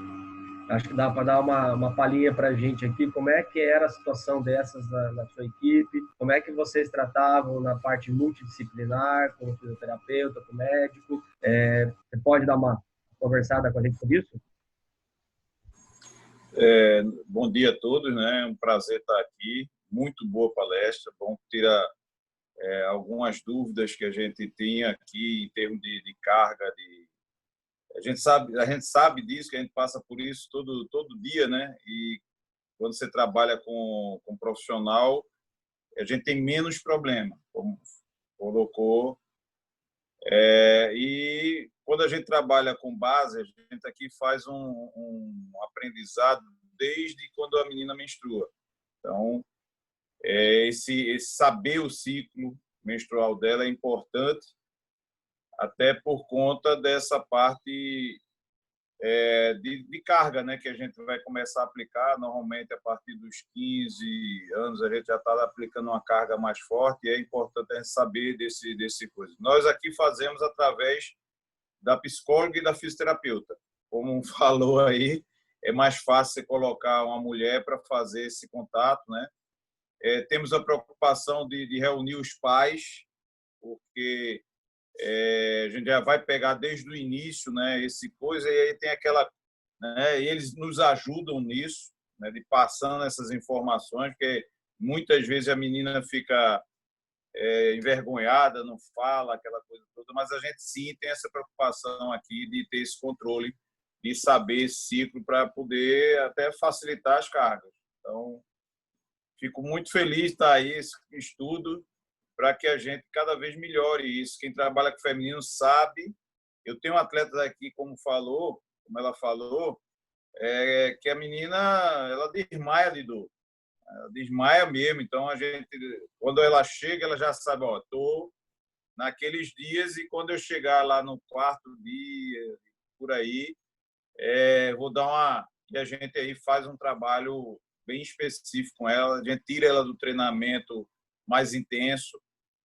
Acho que dá para dar uma palhinha para a gente aqui, como é que era a situação dessas na sua equipe, como é que vocês tratavam na parte multidisciplinar, com o fisioterapeuta, com o médico. Você pode dar uma conversada com a gente sobre isso? Bom dia a todos, né? É um prazer estar aqui. Muito boa palestra, bom tirar algumas dúvidas que a gente tinha aqui em termos de carga, a gente sabe disso, que a gente passa por isso todo dia, né? E quando você trabalha com profissional, a gente tem menos problema, como colocou. E quando a gente trabalha com base, a gente aqui faz um aprendizado desde quando a menina menstrua. Então, esse saber o ciclo menstrual dela é importante, até por conta dessa parte de carga, né, que a gente vai começar a aplicar. Normalmente, a partir dos 15 anos, a gente já está aplicando uma carga mais forte, e é importante a gente saber desse coisa. Nós aqui fazemos através da psicóloga e da fisioterapeuta. Como falou aí, é mais fácil você colocar uma mulher para fazer esse contato, né? Temos a preocupação de reunir os pais, porque a gente já vai pegar desde o início, né, esse coisa, e aí tem aquela, né, e eles nos ajudam nisso, né, de passando essas informações, porque muitas vezes a menina fica envergonhada, não fala, aquela coisa toda, mas a gente sim tem essa preocupação aqui de ter esse controle, de saber esse ciclo para poder até facilitar as cargas. Então, fico muito feliz de estar aí, esse estudo, para que a gente cada vez melhore isso. Quem trabalha com feminino sabe. Eu tenho atletas aqui, como ela falou, que a menina ela desmaia de dor. Ela desmaia mesmo. Então, a gente, quando ela chega, ela já sabe, ó, tô naqueles dias, e quando eu chegar lá no quarto dia, por aí, vou dar uma... E a gente aí faz um trabalho bem específico com ela. A gente tira ela do treinamento mais intenso,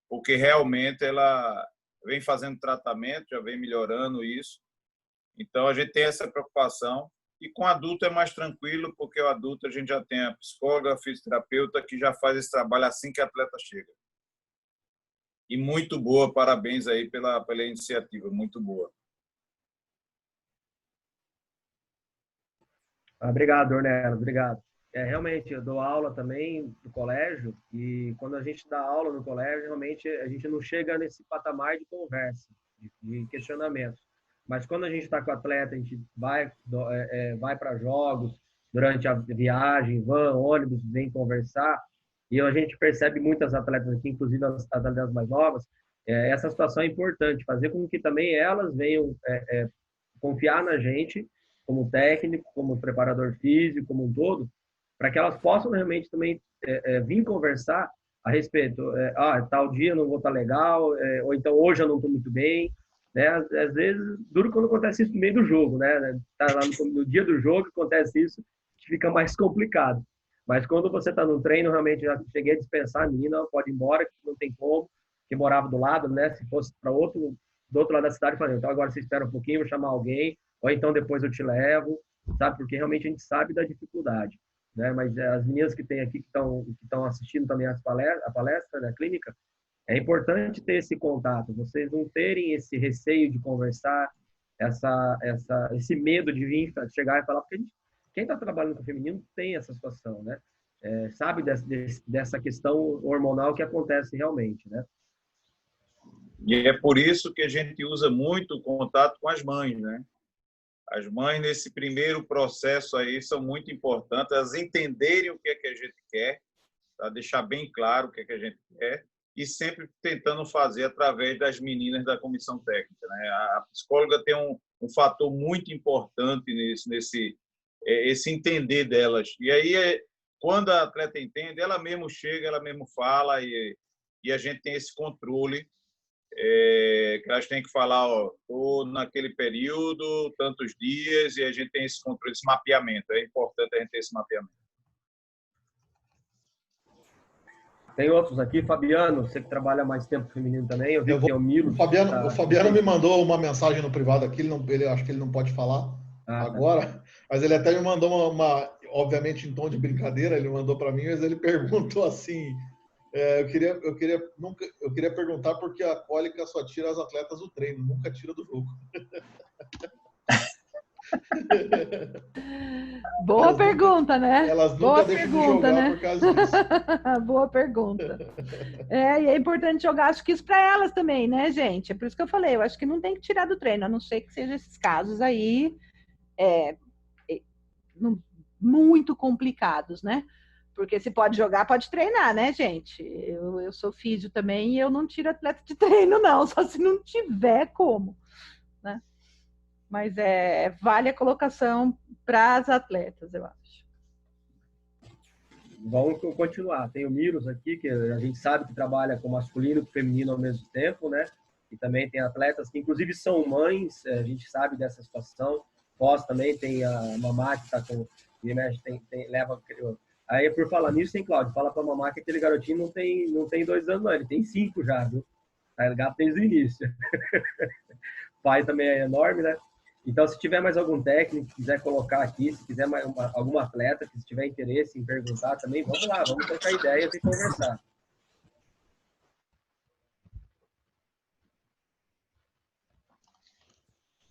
porque realmente ela vem fazendo tratamento, já vem melhorando isso. Então, a gente tem essa preocupação. E com adulto é mais tranquilo, porque o adulto a gente já tem a psicóloga, a fisioterapeuta, que já faz esse trabalho assim que a atleta chega. E muito boa, parabéns aí pela iniciativa, muito boa. Obrigado, Ornella, obrigado. Realmente, eu dou aula também no colégio, e quando a gente dá aula no colégio, realmente a gente não chega nesse patamar de conversa, de questionamento. Mas quando a gente está com o atleta, a gente vai para jogos, durante a viagem, van, ônibus, vem conversar, e a gente percebe muitas atletas aqui, inclusive as atletas mais novas, essa situação é importante, fazer com que também elas venham confiar na gente, como técnico, como preparador físico, como um todo, para que elas possam realmente também vir conversar a respeito. Tal dia eu não vou estar legal, ou então hoje eu não estou muito bem. Né? Às vezes, duro quando acontece isso no meio do jogo, né? Tá lá no dia do jogo, acontece isso, que fica mais complicado. Mas quando você está no treino, realmente já cheguei a dispensar a menina, pode ir embora, que não tem como, que morava do lado, né? Se fosse para do outro lado da cidade, falei, então agora você espera um pouquinho, vou chamar alguém, ou então depois eu te levo, sabe? Porque realmente a gente sabe da dificuldade, né? Mas as meninas que tem aqui, que estão assistindo também a palestra da clínica, é importante ter esse contato, vocês não terem esse receio de conversar, esse medo de vir, chegar e falar, porque quem está trabalhando com o feminino tem essa situação, né? Sabe dessa questão hormonal que acontece realmente, né? E é por isso que a gente usa muito o contato com as mães, né? As mães, nesse primeiro processo aí, são muito importantes, elas entenderem o que é que a gente quer, tá? Deixar bem claro o que é que a gente quer, e sempre tentando fazer através das meninas da comissão técnica, né? A psicóloga tem um fator muito importante esse entender delas. E aí, quando a atleta entende, ela mesmo chega, ela mesmo fala, e a gente tem esse controle que elas têm que falar, ó, tô naquele período, tantos dias, e a gente tem esse controle, esse mapeamento. É importante a gente ter esse mapeamento. Tem outros aqui, Fabiano, você que trabalha mais tempo feminino também, eu vi que tem o Milo. O Fabiano me mandou uma mensagem no privado aqui, ele acho que ele não pode falar agora, mas ele até me mandou obviamente em tom de brincadeira, ele mandou para mim, mas ele perguntou assim, eu queria perguntar porque a cólica só tira as atletas do treino, nunca tira do jogo. Boa pergunta, né? Elas nunca deixam de jogar por causa disso. Boa pergunta. E é importante jogar, acho que isso para elas também, né, gente? É por isso que eu falei, eu acho que não tem que tirar do treino, a não ser que sejam esses casos aí muito complicados, né? Porque se pode jogar, pode treinar, né, gente? Eu sou físio também e eu não tiro atleta de treino, não, só se não tiver como, né? Mas vale a colocação para as atletas, eu acho. Vamos continuar. Tem o Miros aqui, que a gente sabe que trabalha com masculino e feminino ao mesmo tempo, né? E também tem atletas que, inclusive, são mães, a gente sabe dessa situação. Pós também tem a Mamá que está com... leva... Aí, por falar nisso, tem Cláudio. Fala para a Mamá que aquele garotinho não tem 2 anos, não. Ele tem 5 já, viu? Tá gato desde o início. O pai também é enorme, né? Então, se tiver mais algum técnico que quiser colocar aqui, se quiser algum atleta que tiver interesse em perguntar também, vamos lá, vamos trocar ideias e conversar.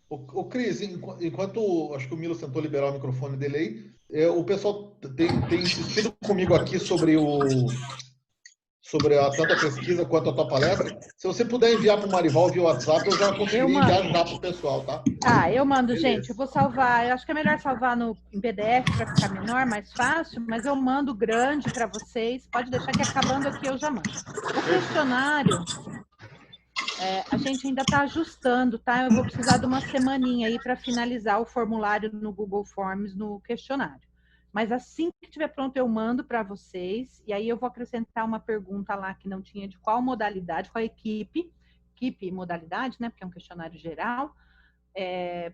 O Cris, enquanto acho que o Milo tentou liberar o microfone dele aí, o pessoal tem insistido comigo aqui sobre tanto a pesquisa quanto a tua palestra. Se você puder enviar para o Marival via WhatsApp, eu já conseguiria enviar já para o pessoal, tá? Eu mando, beleza. Gente. Eu vou salvar. Eu acho que é melhor salvar em PDF para ficar menor, mais fácil, mas eu mando grande para vocês. Pode deixar que acabando aqui eu já mando. O questionário, a gente ainda está ajustando, tá? Eu vou precisar de uma semaninha aí para finalizar o formulário no Google Forms no questionário. Mas assim que estiver pronto, eu mando para vocês. E aí eu vou acrescentar uma pergunta lá que não tinha de qual modalidade, qual equipe e modalidade, né? Porque é um questionário geral,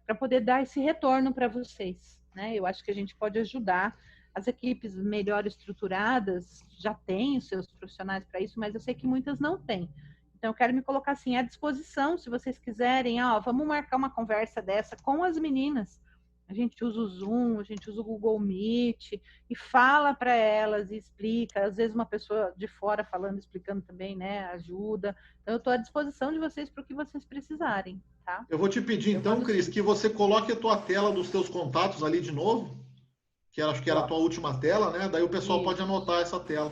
para poder dar esse retorno para vocês, né? Eu acho que a gente pode ajudar. As equipes melhor estruturadas já têm os seus profissionais para isso, mas eu sei que muitas não têm. Então, eu quero me colocar assim à disposição, se vocês quiserem, vamos marcar uma conversa dessa com as meninas. A gente usa o Zoom, a gente usa o Google Meet e fala para elas e explica. Às vezes uma pessoa de fora falando, explicando também, né? Ajuda. Então, eu estou à disposição de vocês para o que vocês precisarem, tá? Eu vou te pedir, então, Cris, que você coloque a tua tela dos teus contatos ali de novo, que acho que era a tua última tela, né? Daí o pessoal pode anotar essa tela.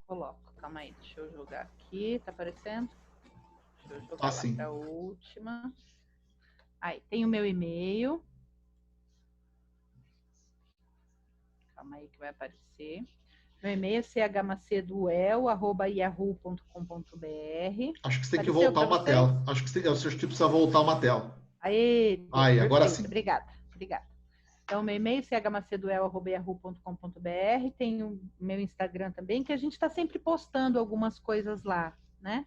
Coloco. Calma aí, deixa eu jogar aqui. Tá aparecendo? Deixa eu jogar para a última. Aí, tem o meu e-mail. Calma aí que vai aparecer. Meu e-mail é chmaceduel@yahoo.com.br. Acho que você tem que voltar uma tela. Acho que você precisa voltar uma tela. Aí, agora sim. Obrigada. Então, meu e-mail é chmaceduel@yahoo.com.br. Tem o meu Instagram também, que a gente está sempre postando algumas coisas lá, né?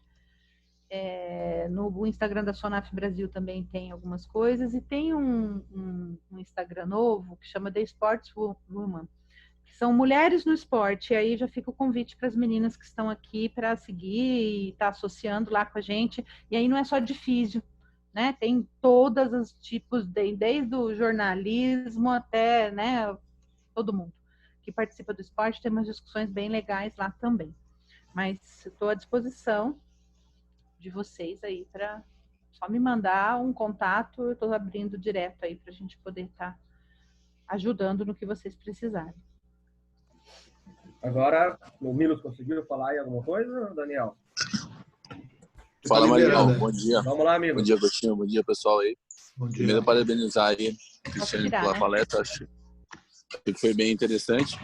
No Instagram da Sonaf Brasil também tem algumas coisas. E tem um Instagram novo que chama The Sports Woman, que são mulheres no esporte. E aí já fica o convite para as meninas que estão aqui para seguir e estar associando lá com a gente. E aí não é só de físio, né? Tem todos os tipos, desde o jornalismo até, né, todo mundo que participa do esporte. Tem umas discussões bem legais lá também. Mas estou à disposição de vocês aí para só me mandar um contato. Eu estou abrindo direto aí para a gente poder estar ajudando no que vocês precisarem. Agora, o Milos conseguiu falar aí alguma coisa, Daniel? Fala, Marival. Bom dia. Vamos lá, amigo. Bom dia, Coutinho. Bom dia, pessoal aí. Bom dia. Primeiro, parabenizar aí o Cristiano pela palestra. Acho que foi bem interessante.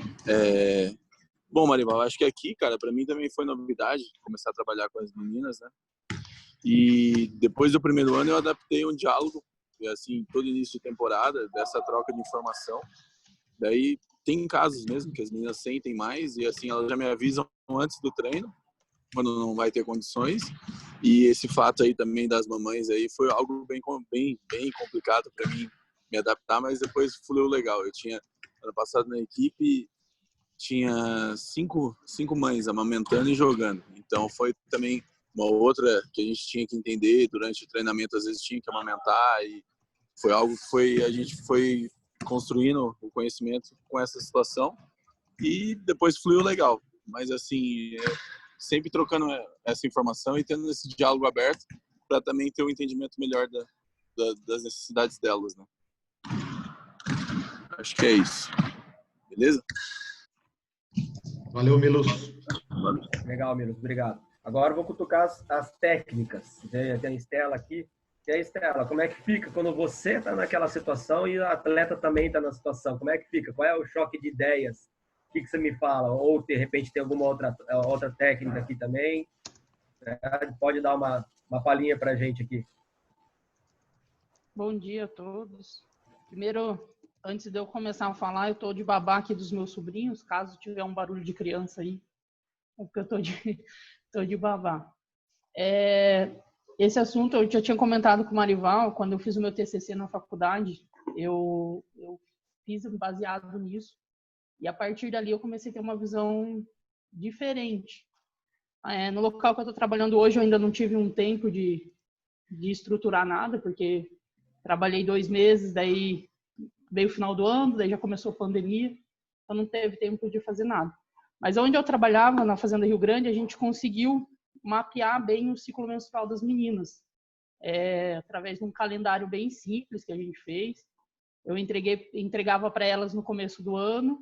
Bom, Marival, acho que aqui, cara, para mim também foi novidade começar a trabalhar com as meninas, né? E depois do primeiro ano eu adaptei um diálogo, assim, todo início de temporada, dessa troca de informação. Daí tem casos mesmo que as meninas sentem mais e assim elas já me avisam antes do treino, quando não vai ter condições. E esse fato aí também das mamães aí foi algo bem complicado para mim me adaptar, mas depois fluiu legal. Eu tinha, ano passado na equipe, tinha cinco mães amamentando e jogando. Então foi também uma outra que a gente tinha que entender durante o treinamento, às vezes tinha que amamentar, e foi algo que a gente foi construindo o conhecimento com essa situação e depois fluiu legal. Mas assim, sempre trocando essa informação e tendo esse diálogo aberto para também ter um entendimento melhor das necessidades delas, né? Acho que é isso. Beleza? Valeu, Milos. Legal, Milos, obrigado. Agora eu vou cutucar as técnicas. Tem a Estela aqui. E aí, Estela, como é que fica quando você está naquela situação e o atleta também está na situação? Como é que fica? Qual é o choque de ideias? O que você me fala? Ou, de repente, tem alguma outra técnica aqui também? Pode dar uma palhinha para a gente aqui. Bom dia a todos. Primeiro, antes de eu começar a falar, eu estou de babá aqui dos meus sobrinhos, caso tiver um barulho de criança aí, é porque eu tô de babá. Esse assunto eu já tinha comentado com o Marival, quando eu fiz o meu TCC na faculdade, eu fiz baseado nisso, e a partir dali eu comecei a ter uma visão diferente. No local que eu estou trabalhando hoje, eu ainda não tive um tempo de estruturar nada, porque trabalhei 2 meses, daí veio o final do ano, daí já começou a pandemia, então não teve tempo de fazer nada. Mas onde eu trabalhava, na Fazenda Rio Grande, a gente conseguiu mapear bem o ciclo menstrual das meninas, através de um calendário bem simples que a gente fez. Eu entregava para elas no começo do ano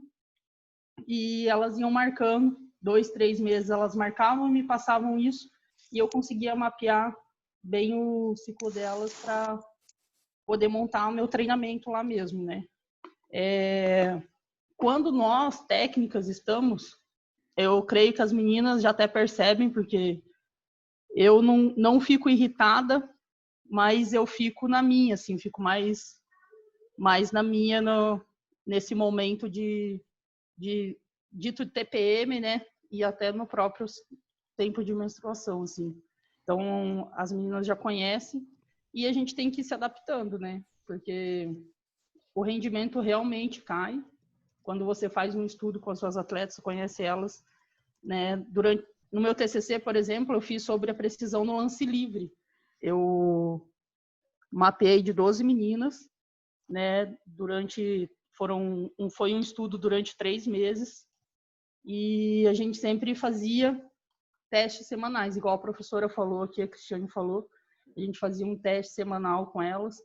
e elas iam marcando, 2, 3 meses elas marcavam e me passavam isso, e eu conseguia mapear bem o ciclo delas para poder montar o meu treinamento lá mesmo, né? Quando nós, técnicas, estamos, eu creio que as meninas já até percebem, porque eu não fico irritada, mas eu fico na minha, assim, fico mais na minha nesse momento de dito TPM, né? E até no próprio tempo de menstruação, assim. Então, as meninas já conhecem e a gente tem que ir se adaptando, né? Porque o rendimento realmente cai. Quando você faz um estudo com as suas atletas, conhece elas, né? No meu TCC, por exemplo, eu fiz sobre a precisão no lance livre. Eu mapeei de 12 meninas, né? Foi um estudo durante 3 meses e a gente sempre fazia testes semanais, igual a professora falou aqui, a Cristiane falou. A gente fazia um teste semanal com elas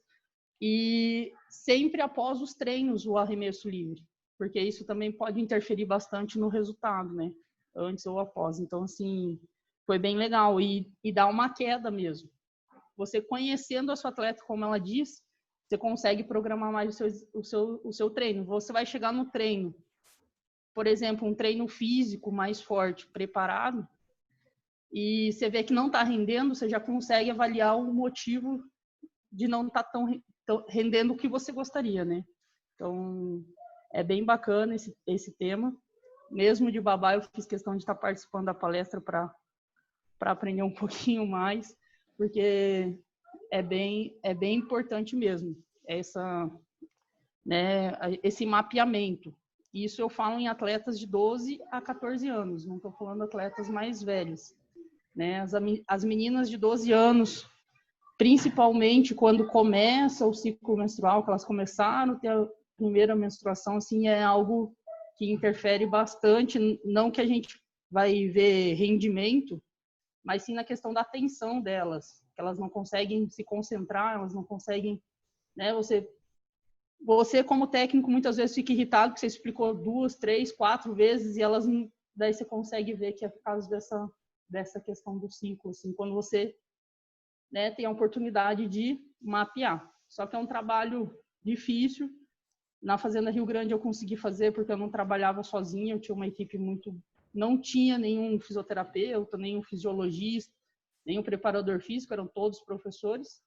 e sempre após os treinos o arremesso livre, porque isso também pode interferir bastante no resultado, né? Antes ou após. Então, assim, foi bem legal e dá uma queda mesmo. Você conhecendo a sua atleta, como ela diz, você consegue programar mais o seu treino. Você vai chegar no treino, por exemplo, um treino físico mais forte, preparado, e você vê que não está rendendo, você já consegue avaliar o motivo de não estar tão rendendo o que você gostaria, né? Então, é bem bacana esse tema. Mesmo de babá, eu fiz questão de estar participando da palestra para aprender um pouquinho mais, porque é bem importante mesmo esse mapeamento. Isso eu falo em atletas de 12 a 14 anos, não estou falando atletas mais velhos, né? As meninas de 12 anos, principalmente quando começa o ciclo menstrual, que elas começaram a ter a primeira menstruação, assim, é algo que interfere bastante, não que a gente vai ver rendimento, mas sim na questão da atenção delas, que elas não conseguem se concentrar, elas não conseguem, né? Você como técnico muitas vezes fica irritado que você explicou 2, 3, 4 vezes e elas daí você consegue ver que é por causa dessa questão do ciclo, assim, quando você, né, tem a oportunidade de mapear. Só que é um trabalho difícil. Na Fazenda Rio Grande eu consegui fazer porque eu não trabalhava sozinha, eu tinha uma equipe não tinha nenhum fisioterapeuta, nenhum fisiologista, nenhum preparador físico, eram todos professores,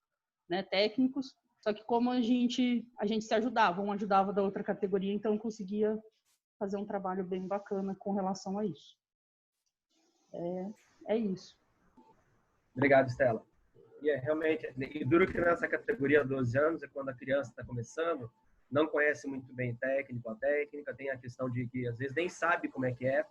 né, técnicos. Só que como a gente se ajudava, um ajudava da outra categoria, então eu conseguia fazer um trabalho bem bacana com relação a isso. É isso. Obrigado, Estela. E realmente, e duro que nessa categoria 12 anos é quando a criança está começando, não conhece muito bem a técnica, tem a questão de que às vezes nem sabe como é,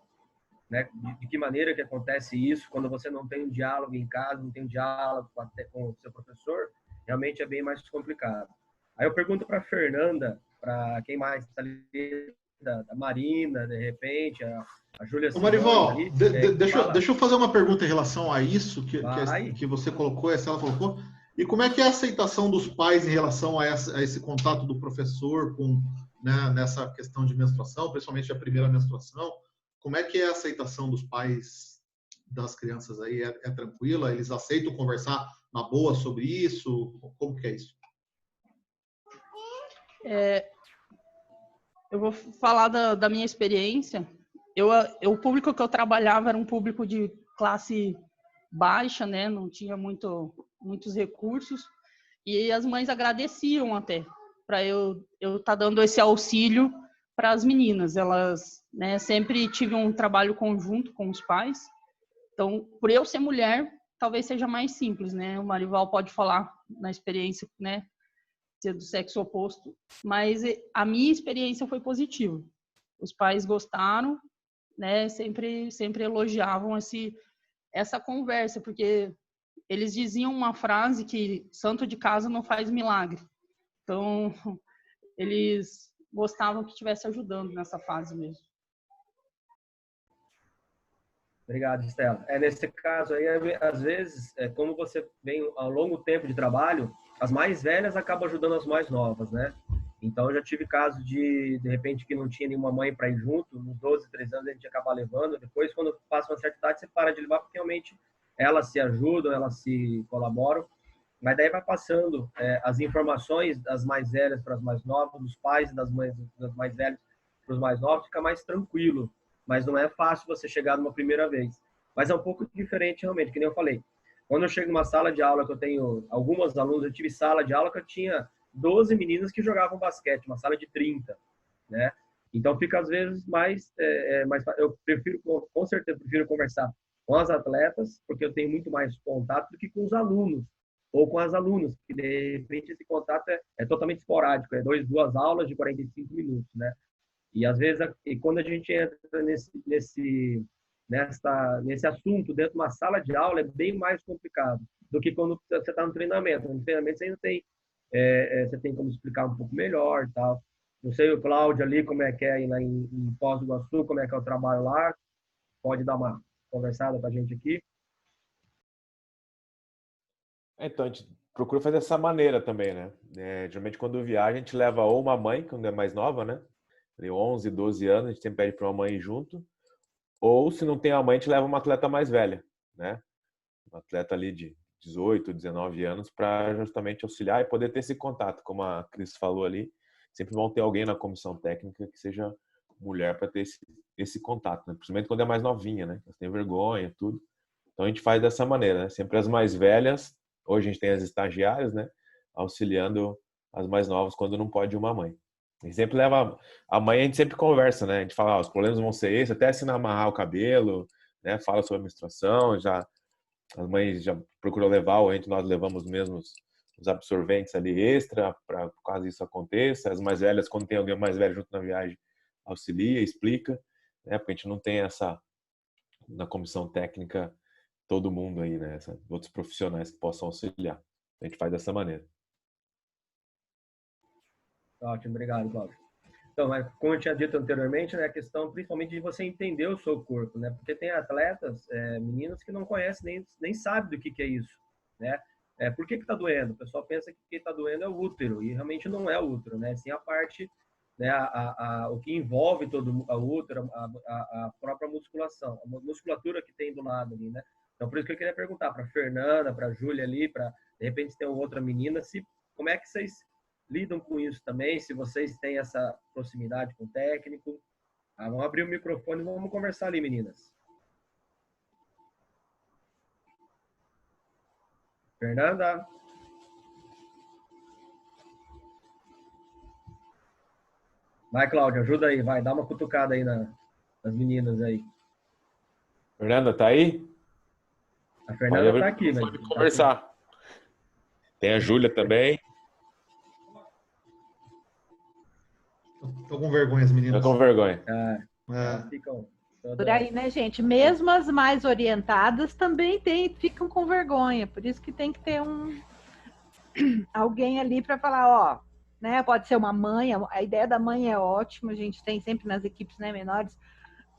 né? De que maneira que acontece isso, quando você não tem um diálogo em casa, não tem um diálogo com o seu professor, realmente é bem mais complicado. Aí eu pergunto para a Fernanda, para quem mais está ali, da Marina, de repente, a Júlia Simões Marival, ali, deixa eu fazer uma pergunta em relação a isso que você colocou, a Estela colocou. E como é que é a aceitação dos pais em relação a esse contato do professor com, né, nessa questão de menstruação, principalmente a primeira menstruação? Como é que é a aceitação dos pais das crianças aí? É tranquila? Eles aceitam conversar na boa sobre isso? Como que é isso? Eu vou falar da minha experiência. O público que eu trabalhava era um público de classe baixa, né? Não tinha muitos recursos. E as mães agradeciam até para eu estar dando esse auxílio para as meninas. Elas, né, sempre tive um trabalho conjunto com os pais. Então, por eu ser mulher, talvez seja mais simples, né? O Marival pode falar na experiência, né, ser do sexo oposto, mas a minha experiência foi positiva. Os pais gostaram, né? Sempre elogiavam essa conversa, porque eles diziam uma frase que santo de casa não faz milagre. Então, eles gostavam que estivesse ajudando nessa fase mesmo. Obrigado, Estela. Nesse caso aí, às vezes, como você vem ao longo tempo de trabalho, as mais velhas acabam ajudando as mais novas, né? Então, eu já tive casos de repente, que não tinha nenhuma mãe para ir junto, nos 12, 13 anos a gente acaba levando, depois, quando passa uma certa idade, você para de levar, porque realmente elas se ajudam, elas se colaboram, mas daí vai passando as informações das mais velhas para as mais novas, dos pais das mais velhas para os mais novos, fica mais tranquilo. Mas não é fácil você chegar numa primeira vez. Mas é um pouco diferente, realmente, que nem eu falei. Quando eu chego numa sala de aula que eu tenho algumas alunas, eu tive sala de aula que eu tinha 12 meninas que jogavam basquete, uma sala de 30, né? Então fica às vezes mais eu prefiro, com certeza, prefiro conversar com as atletas, porque eu tenho muito mais contato do que com os alunos ou com as alunas, que de repente esse contato é totalmente esporádico, é duas aulas de 45 minutos, né? E às vezes, quando a gente entra nesse assunto dentro de uma sala de aula, é bem mais complicado do que quando você está no treinamento. No treinamento você ainda tem, você tem como explicar um pouco melhor e tal. Não sei o Cláudio ali, como é que é aí lá em Foz do Iguaçu, como é que é o trabalho lá. Pode dar uma conversada para a gente aqui. Então, a gente procura fazer dessa maneira também, né? Geralmente, quando viaja, a gente leva ou uma mãe, quando é mais nova, né? 11, 12 anos, a gente sempre pede para uma mãe ir junto. Ou, se não tem a mãe, a gente leva uma atleta mais velha, né? Uma atleta ali de 18, 19 anos, para justamente auxiliar e poder ter esse contato. Como a Cris falou ali, sempre vão ter alguém na comissão técnica que seja mulher para ter esse contato, né? Principalmente quando é mais novinha, né? Elas têm vergonha, tudo. Então, a gente faz dessa maneira, né? Sempre as mais velhas, hoje a gente tem as estagiárias, né? Auxiliando as mais novas quando não pode uma mãe. E sempre leva a mãe, a gente sempre conversa, né? A gente fala, os problemas vão ser esses, até ensinar a amarrar o cabelo, né? Fala sobre a menstruação, as mães já procuram levar, ou nós levamos mesmo os absorventes ali extra, para caso isso aconteça. As mais velhas, quando tem alguém mais velho junto na viagem, auxilia, explica, né? Porque a gente não tem na comissão técnica, todo mundo aí, né? Outros profissionais que possam auxiliar. A gente faz dessa maneira. Ótimo, obrigado, Cláudio. Então, como eu tinha dito anteriormente, né, a questão principalmente de você entender o seu corpo, né? Porque tem atletas, meninos que não conhecem, nem sabem do que é isso, né? Por que está doendo? O pessoal pensa que o que está doendo é o útero, e realmente não é o útero, né? Sim, a parte, né, o que envolve todo o útero, a própria musculação, a musculatura que tem do lado ali, né? Então, por isso que eu queria perguntar para a Fernanda, para a Júlia ali, para, de repente, ter outra menina, como é que vocês lidam com isso também, se vocês têm essa proximidade com o técnico. Vamos abrir o microfone e vamos conversar ali, meninas. Fernanda? Vai, Cláudia, ajuda aí, vai, dá uma cutucada aí nas meninas aí. Fernanda, tá aí? A Fernanda está aqui, mas... Pode conversar. Tem a Júlia também. Tô com vergonha, as meninas. Tô com vergonha. Ficam todas... Por aí, né, gente? Mesmo as mais orientadas também ficam com vergonha. Por isso que tem que ter alguém ali para falar, ó, né? Pode ser uma mãe. A ideia da mãe é ótima. A gente tem sempre nas equipes, né, menores,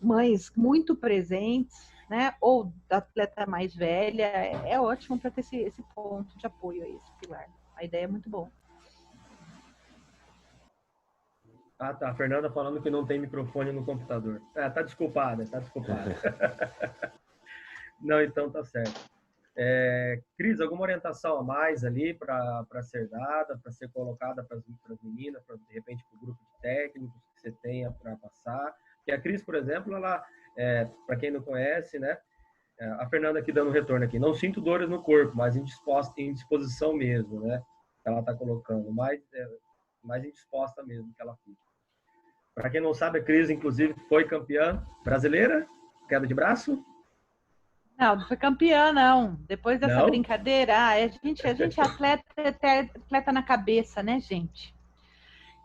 mães muito presentes, né? Ou da atleta mais velha. É ótimo para ter esse ponto de apoio aí, esse pilar. A ideia é muito boa. Ah, tá. A Fernanda falando que não tem microfone no computador. Tá desculpada, tá desculpada. Não, então tá certo. Cris, alguma orientação a mais ali para ser dada, para ser colocada para as meninas, de repente para o grupo de técnicos que você tenha para passar? Porque a Cris, por exemplo, ela, para quem não conhece, né? A Fernanda aqui dando retorno aqui. Não sinto dores no corpo, mas em disposição mesmo, né? Ela está colocando, mais indisposta mesmo que ela fica. Para quem não sabe, a Cris, inclusive, foi campeã brasileira, queda de braço. Não foi campeã, não. Depois dessa brincadeira, a gente é atleta na cabeça, né, gente?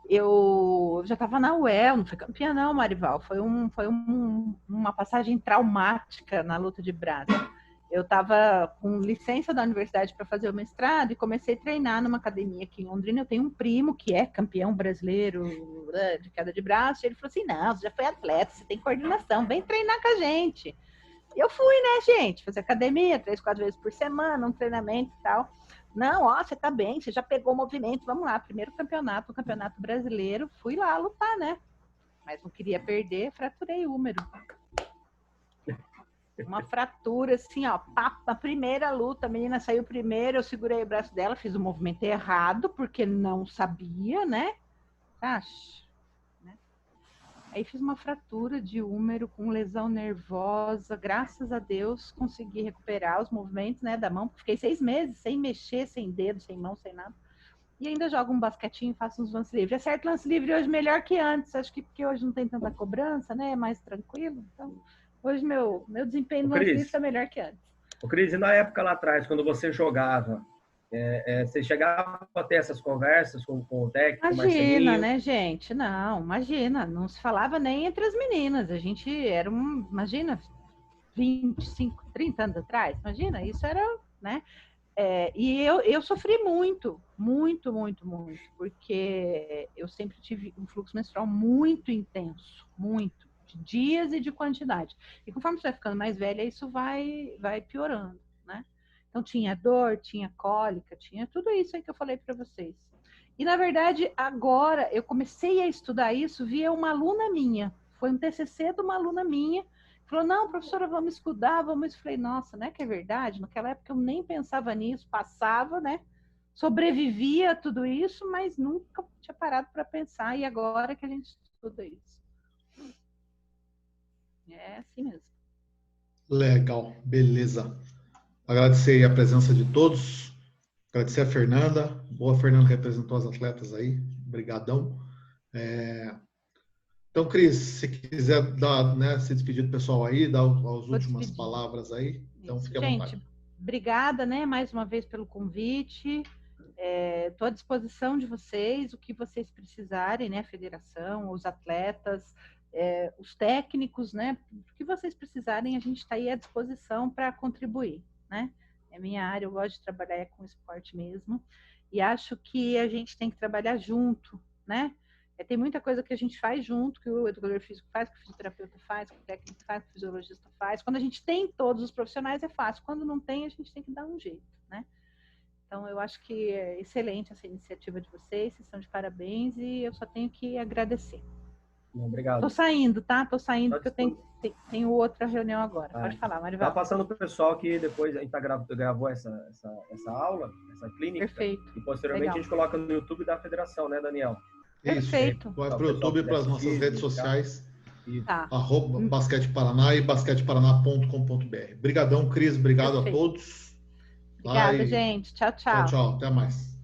Eu já estava na UEL, não fui campeã, não, Marival. Foi uma passagem traumática na luta de braço. Eu estava com licença da universidade para fazer o mestrado e comecei a treinar numa academia aqui em Londrina. Eu tenho um primo que é campeão brasileiro de queda de braço. E ele falou assim, não, você já foi atleta, você tem coordenação, vem treinar com a gente. E eu fui, né, gente, fazer academia 3, 4 vezes por semana, um treinamento e tal. Não, ó, você tá bem, você já pegou o movimento, vamos lá. Primeiro campeonato, o campeonato brasileiro, fui lá lutar, né? Mas não queria perder, fraturei o húmero. Uma fratura, assim, ó, na primeira luta, a menina saiu primeiro, eu segurei o braço dela, fiz o movimento errado, porque não sabia, né? Aí fiz uma fratura de húmero com lesão nervosa, graças a Deus consegui recuperar os movimentos, né, da mão, fiquei 6 meses sem mexer, sem dedo, sem mão, sem nada. E ainda jogo um basquetinho, faço uns lance livre. Acerto lance livre hoje melhor que antes, acho que porque hoje não tem tanta cobrança, né, é mais tranquilo, então... Hoje meu desempenho no lance livre está melhor que antes. Cris, e na época lá atrás, quando você jogava, você chegava a ter essas conversas com o técnico? Imagina, né, gente? Não, imagina. Não se falava nem entre as meninas. A gente era imagina, 25, 30 anos atrás. Imagina, isso era, né? E eu sofri muito, porque eu sempre tive um fluxo menstrual muito intenso, muito. De dias e de quantidade. E conforme você vai ficando mais velha, isso vai piorando, né? Então tinha dor, tinha cólica, tinha tudo isso aí que eu falei para vocês. E na verdade, agora eu comecei a estudar isso via uma aluna minha. Foi um TCC de uma aluna minha. Falou, não, professora, vamos estudar, vamos. Eu falei, nossa, né, que é verdade? Naquela época eu nem pensava nisso, passava, né? Sobrevivia a tudo isso, mas nunca tinha parado para pensar. E agora que a gente estuda isso. É assim mesmo. Legal, beleza. Agradecer aí a presença de todos. Agradecer a Fernanda. Boa, Fernanda representou as atletas aí. Obrigadão. Então, Cris, se quiser dar, né, se despedir do pessoal aí, dar as últimas palavras aí, então fique à vontade. Gente, obrigada, né, mais uma vez pelo convite. Estou à disposição de vocês, o que vocês precisarem, né, a federação, os atletas, os técnicos, né, o que vocês precisarem, a gente está aí à disposição para contribuir, né? É minha área, eu gosto de trabalhar com esporte mesmo, e acho que a gente tem que trabalhar junto, né? Tem muita coisa que a gente faz junto, que o educador físico faz, que o fisioterapeuta faz, que o técnico faz, que o fisiologista faz. Quando a gente tem todos os profissionais é fácil, quando não tem, a gente tem que dar um jeito, né? Então, eu acho que é excelente essa iniciativa de vocês estão de parabéns e eu só tenho que agradecer. Obrigado. Tô saindo, tá? Tô saindo porque eu tenho outra reunião agora. Pode falar, Marival. Tá passando para o pessoal que depois a gente gravou essa aula, essa clínica. Perfeito. E posteriormente a gente coloca no YouTube da federação, né, Daniel? Isso. Perfeito. Vai para o YouTube e para as nossas redes sociais. Tá. @Basquete Paraná e basqueteparaná.com.br. Obrigadão, Cris. Obrigado a todos. Obrigada, gente. Tchau, tchau. Tchau, tchau. Até mais.